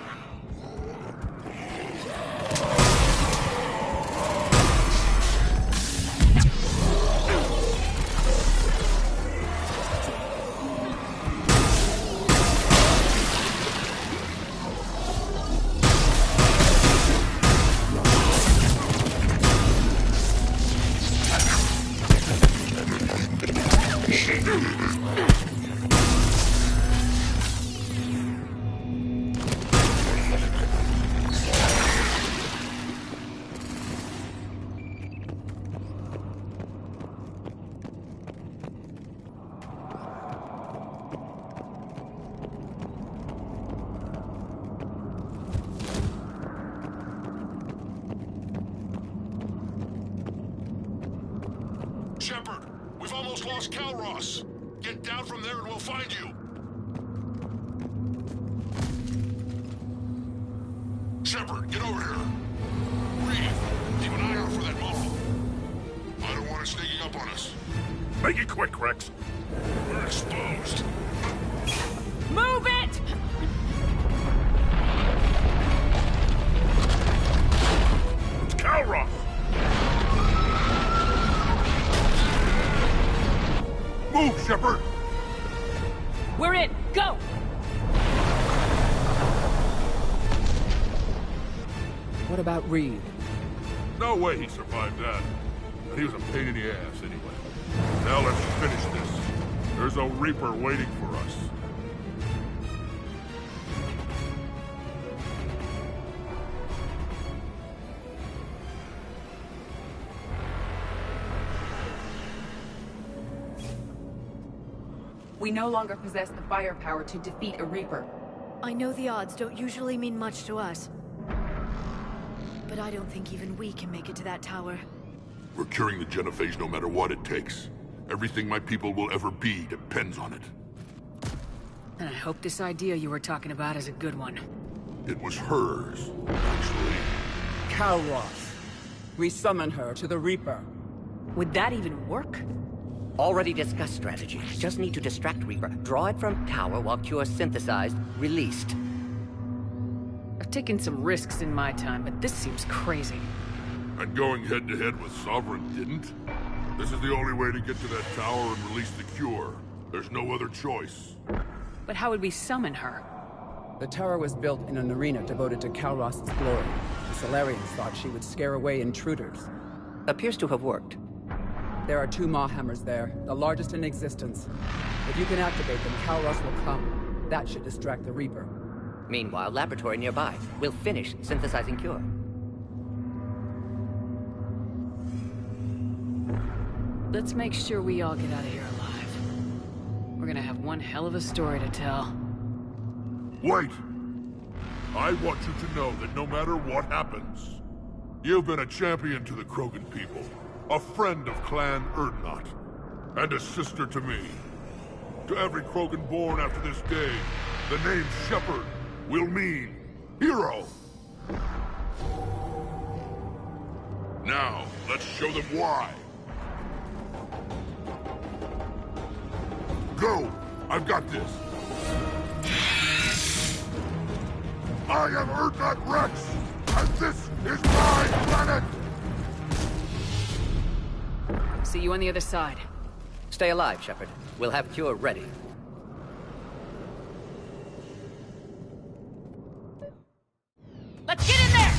Shepard, we've almost lost Calros. Get down from there and we'll find you. Shepard, get over here. Reeve, keep an eye out for that model. I don't want it sneaking up on us. Make it quick, Rex. We're exposed. Move it! It's Calros! Move, Shepard! We're in. Go! What about Reed? No way he survived that. But he was a pain in the ass anyway. Now let's finish this. There's a Reaper waiting for us. We no longer possess the firepower to defeat a Reaper. I know the odds don't usually mean much to us. But I don't think even we can make it to that tower. We're curing the Genophage no matter what it takes. Everything my people will ever be depends on it. And I hope this idea you were talking about is a good one. It was hers, actually. Kalros. We summon her to the Reaper. Would that even work? Already discussed strategy. Just need to distract Reaper. Draw it from tower while Cure synthesized, released. I've taken some risks in my time, but this seems crazy. And going head-to-head with Sovereign didn't? This is the only way to get to that tower and release the Cure. There's no other choice. But how would we summon her? The tower was built in an arena devoted to Kalros' glory. The Salarians thought she would scare away intruders. Appears to have worked. There are 2 Maw Hammers there, the largest in existence. If you can activate them, Kalros will come. That should distract the Reaper. Meanwhile, laboratory nearby. We'll finish synthesizing Cure. Let's make sure we all get out of here alive. We're gonna have one hell of a story to tell. Wait! I want you to know that no matter what happens, you've been a champion to the Krogan people, a friend of Clan Urdnot, and a sister to me. To every Krogan born after this day, the name Shepard will mean hero. Now, let's show them why. Go! I've got this! I am Urdnot Rex, and this is my planet! See you on the other side. Stay alive, Shepard. We'll have Cure ready. Let's get in there!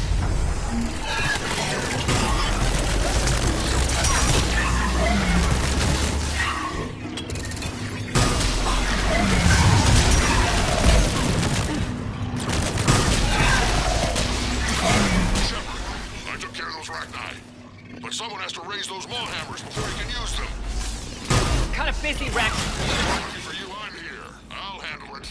But someone has to raise those Maw Hammers before he can use them. Kind of busy, Rex. Lucky for you, I'm here. I'll handle it.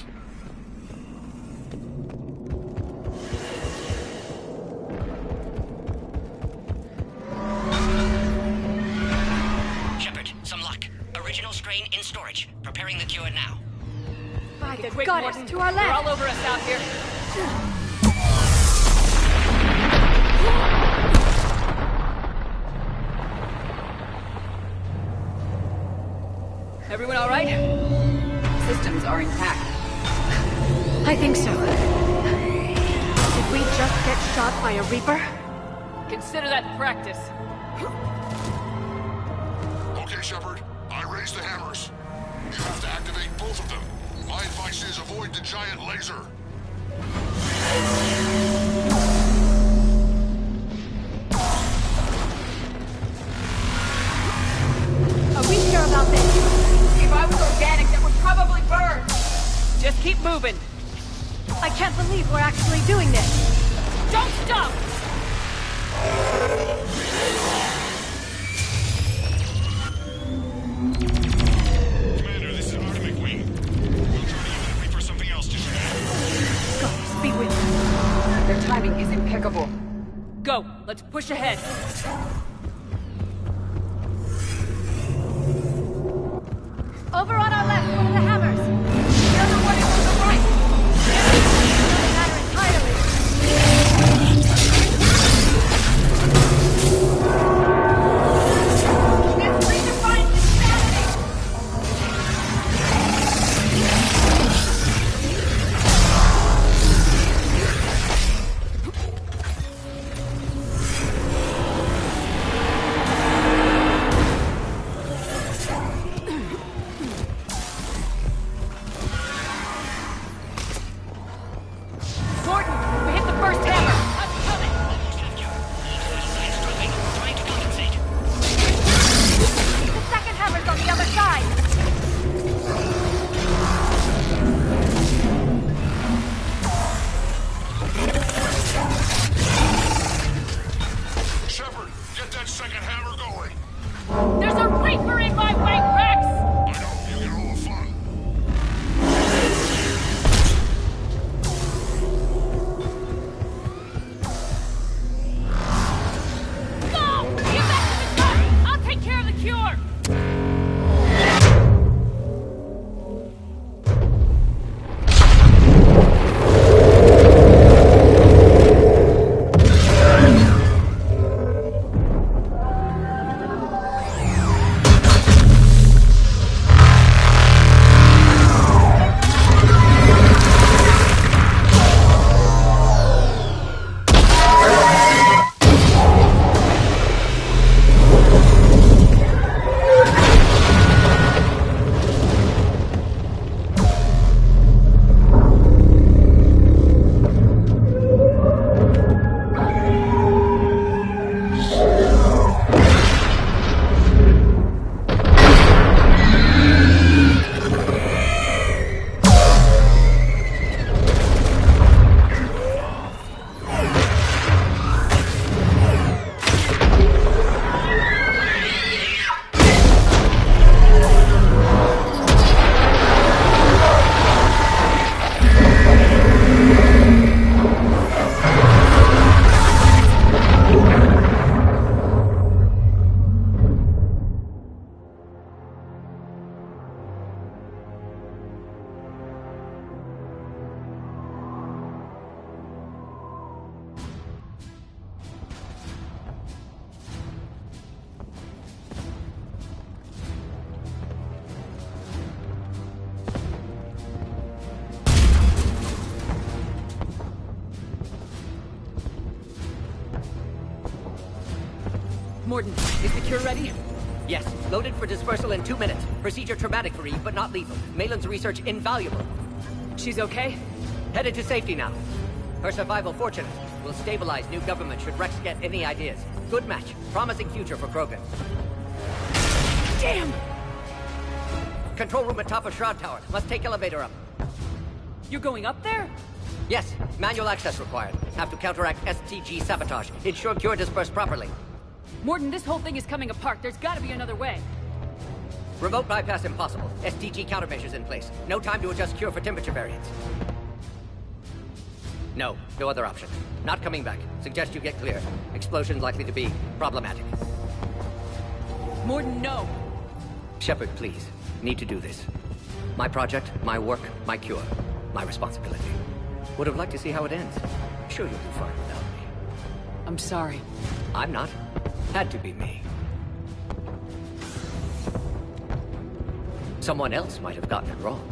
Shepard, some luck. Original strain in storage. Preparing the Cure now. By the Quick, goddess, Morton. to our left! They're all over us out here. Everyone all right? Systems are intact. I think so. Did we just get shot by a Reaper? Consider that practice. Okay, Shepard. I raised the hammers. You have to activate both of them. My advice is avoid the giant laser. Are we sure about this? If I was organic, that would probably burn! Just keep moving. I can't believe we're actually doing this! Don't stop! Commander, this is Artemis McQueen. We'll try to use the Reaper something else to shoot. Goddess, be with me. Their timing is impeccable. Go. Let's push ahead. Over on our left, one of the hammers! The other one is on the right! Doesn't matter entirely! It's redefined insanity! Mordin, is the cure ready? Yes, loaded for dispersal in 2 minutes. Procedure traumatic for Eve, but not lethal. Malin's research invaluable. She's okay? Headed to safety now. Her survival fortunate. Will stabilize new government should Rex get any ideas. Good match. Promising future for Krogan. Damn! Control room at top of Shroud Tower. Must take elevator up. You're going up there? Yes, manual access required. Have to counteract STG sabotage. Ensure cure dispersed properly. Mordin, this whole thing is coming apart. There's gotta be another way. Remote bypass impossible. STG countermeasures in place. No time to adjust cure for temperature variance. No other option. Not coming back. Suggest you get clear. Explosion likely to be problematic. Mordin, no! Shepard, please. Need to do this. My project, my work, my cure. My responsibility. Would have liked to see how it ends. Sure you'll do fine without me. I'm sorry. I'm not. Had to be me. Someone else might have gotten it wrong.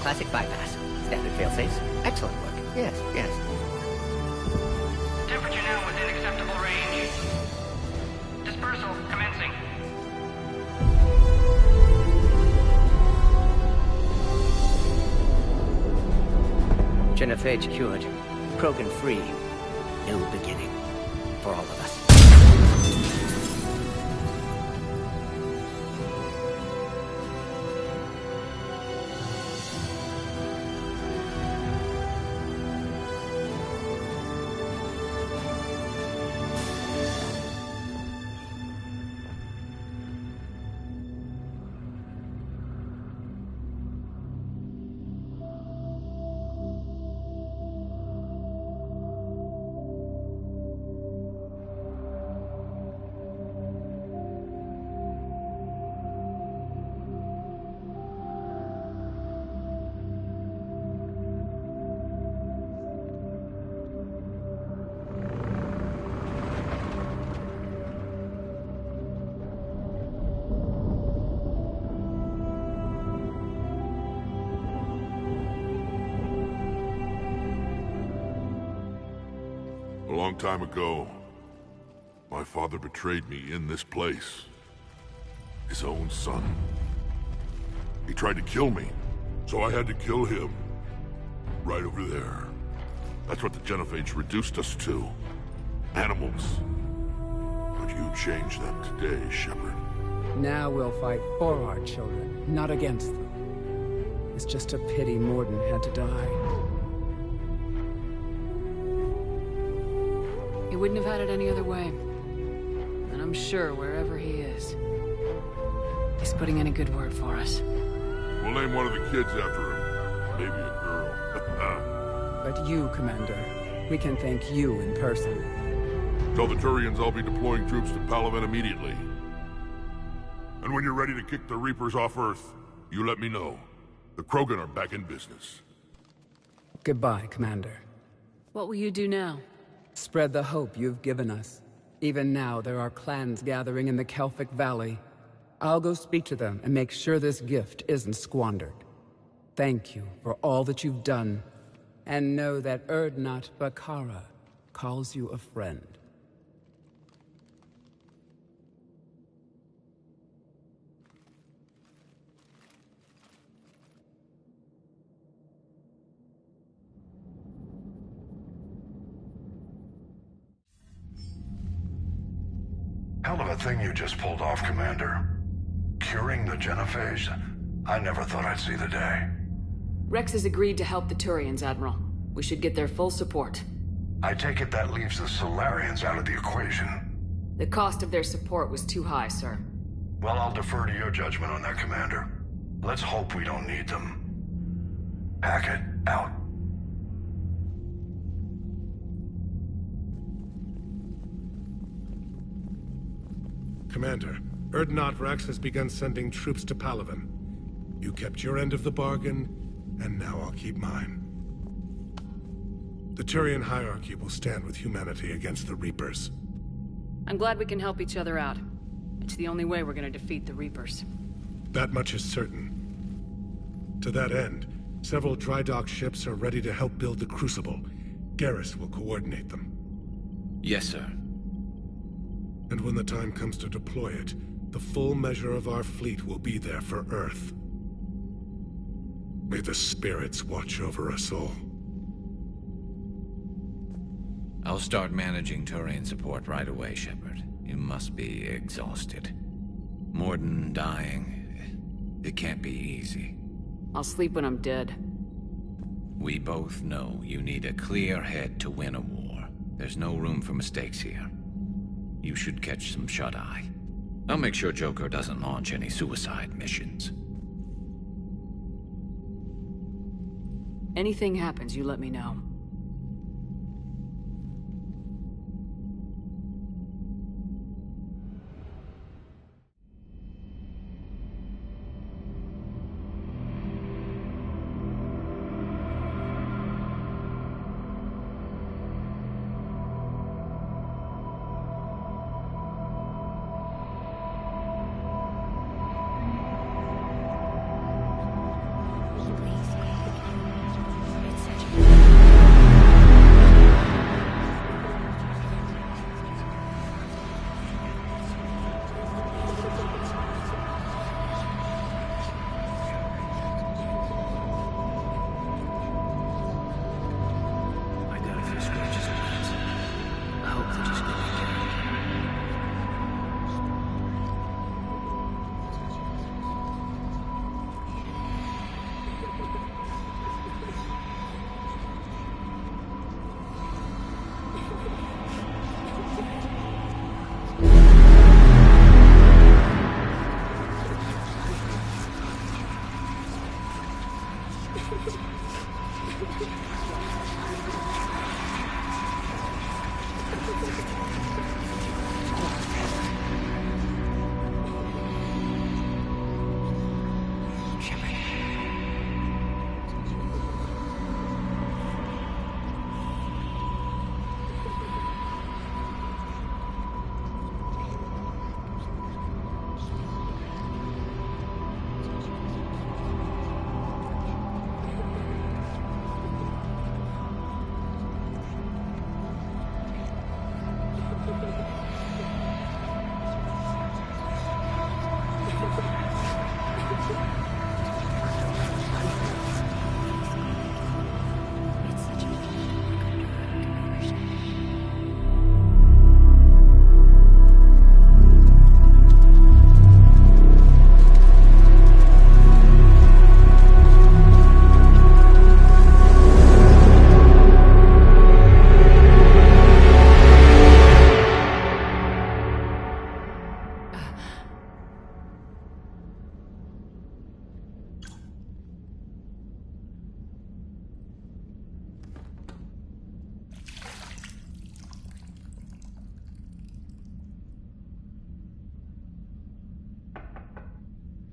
Classic bypass. Standard failsafes. Excellent work. Yes. Temperature now within acceptable range. Dispersal commencing. Genophage cured. Krogan free. New beginning. For all of us. A long time ago, my father betrayed me in this place. His own son. He tried to kill me, so I had to kill him. Right over there. That's what the Genophage reduced us to. Animals. But you changed that today, Shepard. Now we'll fight for our children, not against them. It's just a pity Mordin had to die. He wouldn't have had it any other way. And I'm sure wherever he is, he's putting in a good word for us. We'll name one of the kids after him. Maybe a girl. But you, Commander, we can thank you in person. Tell the Turians I'll be deploying troops to Palaven immediately. And when you're ready to kick the Reapers off Earth, you let me know. The Krogan are back in business. Goodbye, Commander. What will you do now? Spread the hope you've given us. Even now, there are clans gathering in the Kelphic Valley. I'll go speak to them and make sure this gift isn't squandered. Thank you for all that you've done. And know that Urdnot Bakara calls you a friend. Hell of a thing you just pulled off, Commander. Curing the Genophage? I never thought I'd see the day. Rex has agreed to help the Turians, Admiral. We should get their full support. I take it that leaves the Solarians out of the equation. The cost of their support was too high, sir. Well, I'll defer to your judgment on that, Commander. Let's hope we don't need them. Hackett, out. Commander, Urdnot Rex has begun sending troops to Palaven. You kept your end of the bargain, and now I'll keep mine. The Turian hierarchy will stand with humanity against the Reapers. I'm glad we can help each other out. It's the only way we're gonna defeat the Reapers. That much is certain. To that end, several dry dock ships are ready to help build the Crucible. Garrus will coordinate them. Yes, sir. And when the time comes to deploy it, the full measure of our fleet will be there for Earth. May the spirits watch over us all. I'll start managing Turian support right away, Shepard. You must be exhausted. Mordin dying, it can't be easy. I'll sleep when I'm dead. We both know you need a clear head to win a war. There's no room for mistakes here. You should catch some shut-eye. I'll make sure Joker doesn't launch any suicide missions. Anything happens, you let me know.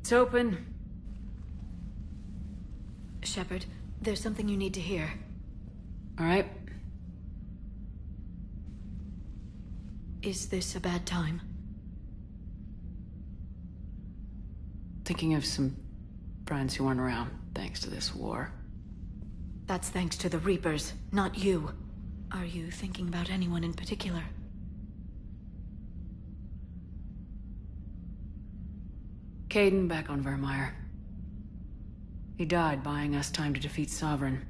It's open. Shepard, there's something you need to hear. All right. Is this a bad time? Thinking of some friends who aren't around, thanks to this war. That's thanks to the Reapers, not you. Are you thinking about anyone in particular? Kaidan back on Vermeer. He died buying us time to defeat Sovereign.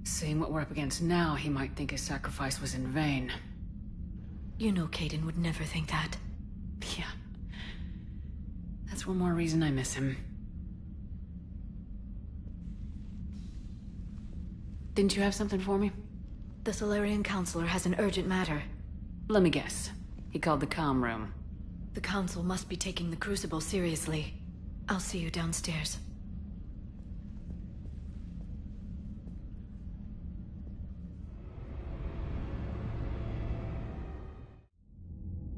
Seeing what we're up against now, he might think his sacrifice was in vain. You know Kaidan would never think that. Yeah. That's one more reason I miss him. Didn't you have something for me? The Salarian Counselor has an urgent matter. Let me guess. He called the comm room. The Council must be taking the Crucible seriously. I'll see you downstairs.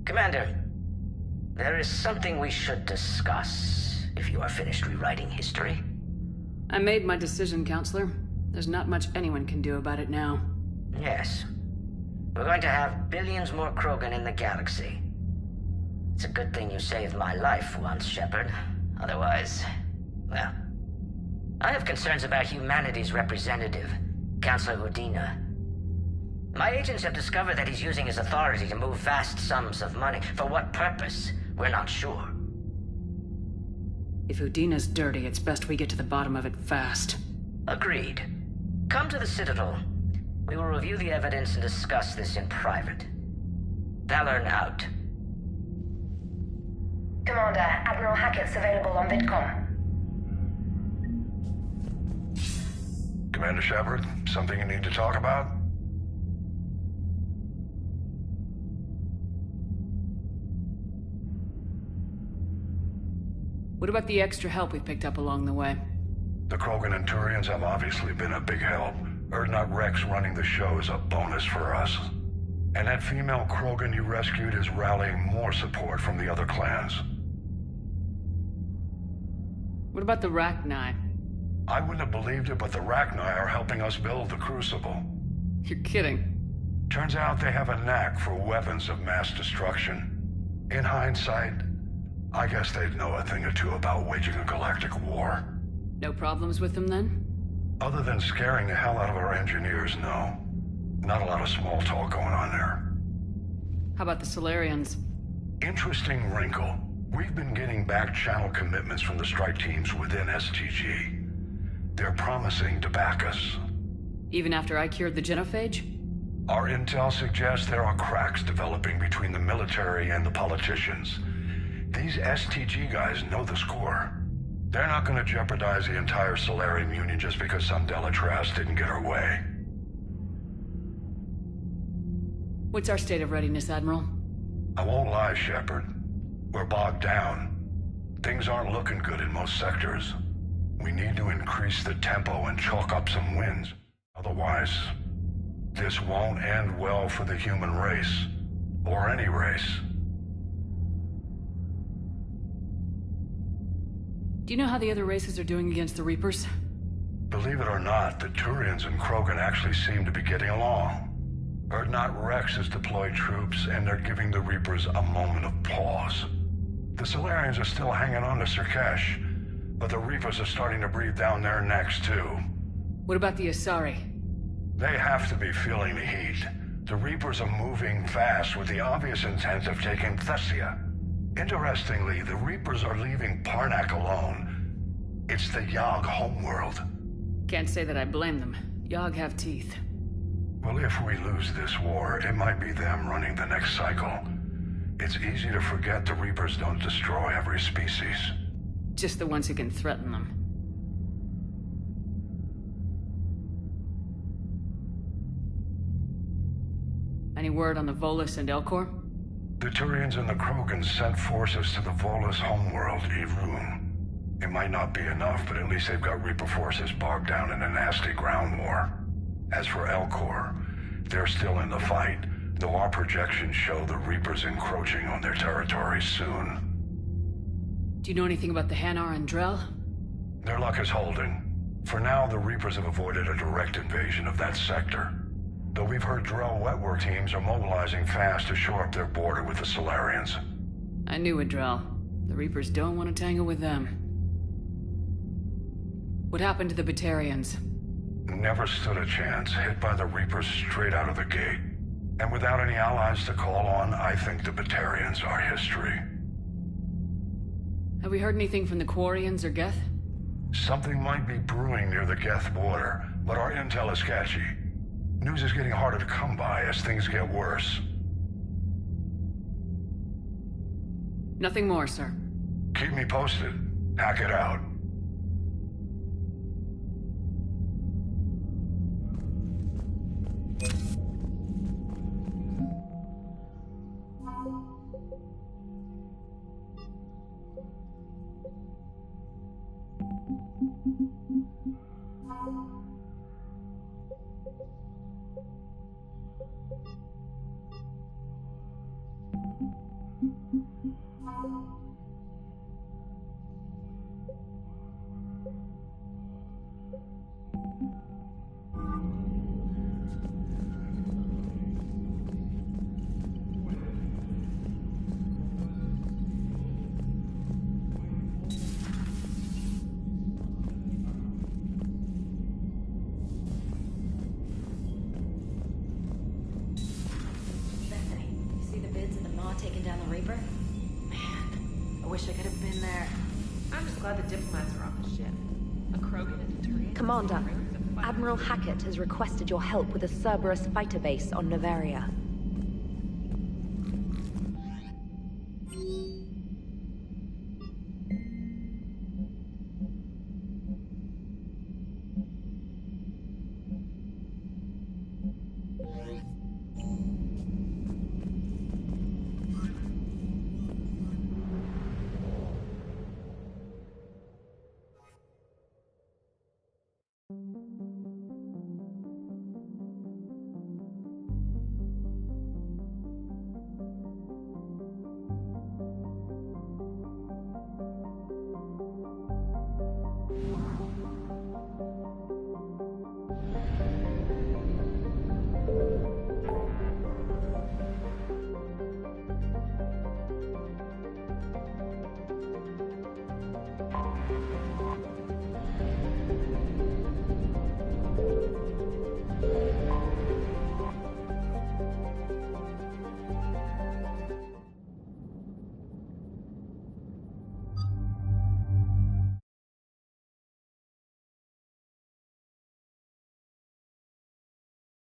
Commander, there is something we should discuss, if you are finished rewriting history. I made my decision, Counselor. There's not much anyone can do about it now. Yes. We're going to have billions more Krogan in the galaxy. It's a good thing you saved my life once, Shepard. Otherwise, well... I have concerns about humanity's representative, Counselor Udina. My agents have discovered that he's using his authority to move vast sums of money. For what purpose? We're not sure. If Udina's dirty, it's best we get to the bottom of it fast. Agreed. Come to the Citadel. We will review the evidence and discuss this in private. Valorn out. Commander, Admiral Hackett's available on VidCom. Commander Shepard, something you need to talk about? What about the extra help we picked up along the way? The Krogan and Turians have obviously been a big help. Urdnot Rex running the show is a bonus for us. And that female Krogan you rescued is rallying more support from the other clans. What about the Rachni? I wouldn't have believed it, but the Rachni are helping us build the Crucible. You're kidding. Turns out they have a knack for weapons of mass destruction. In hindsight, I guess they'd know a thing or two about waging a galactic war. No problems with them, then? Other than scaring the hell out of our engineers, no. Not a lot of small talk going on there. How about the Salarians? Interesting wrinkle. We've been getting back-channel commitments from the strike teams within STG. They're promising to back us. Even after I cured the genophage? Our intel suggests there are cracks developing between the military and the politicians. These STG guys know the score. They're not going to jeopardize the entire Salarian Union just because some Delatras didn't get her way. What's our state of readiness, Admiral? I won't lie, Shepard. We're bogged down. Things aren't looking good in most sectors. We need to increase the tempo and chalk up some wins. Otherwise, this won't end well for the human race. Or any race. Do you know how the other races are doing against the Reapers? Believe it or not, the Turians and Krogan actually seem to be getting along. Urdnot Rex has deployed troops, and they're giving the Reapers a moment of pause. The Salarians are still hanging on to Surkesh, but the Reapers are starting to breathe down their necks, too. What about the Asari? They have to be feeling the heat. The Reapers are moving fast with the obvious intent of taking Thessia. Interestingly, the Reapers are leaving Parnack alone. It's the Yogg homeworld. Can't say that I blame them. Yogg have teeth. Well, if we lose this war, it might be them running the next cycle. It's easy to forget the Reapers don't destroy every species. Just the ones who can threaten them. Any word on the Volus and Elcor? The Turians and the Krogan sent forces to the Volus homeworld, Irun. It might not be enough, but at least they've got Reaper forces bogged down in a nasty ground war. As for Elcor, they're still in the fight, though our projections show the Reapers encroaching on their territory soon. Do you know anything about the Hanar and Drell? Their luck is holding. For now, the Reapers have avoided a direct invasion of that sector. Though we've heard Drell wetwork teams are mobilizing fast to shore up their border with the Solarians. I knew it, Drell. The Reapers don't want to tangle with them. What happened to the Batarians? Never stood a chance, hit by the Reapers straight out of the gate. And without any allies to call on, I think the Batarians are history. Have we heard anything from the Quarians or Geth? Something might be brewing near the Geth border, but our intel is sketchy. News is getting harder to come by as things get worse. Nothing more, sir. Keep me posted. Hack it out. Ma taking down the Reaper? Man, I wish I could have been there. I'm just glad the diplomats are off the ship. A Krogan and a Turian... Commander, Admiral Hackett has requested your help with a Cerberus fighter base on Novaria.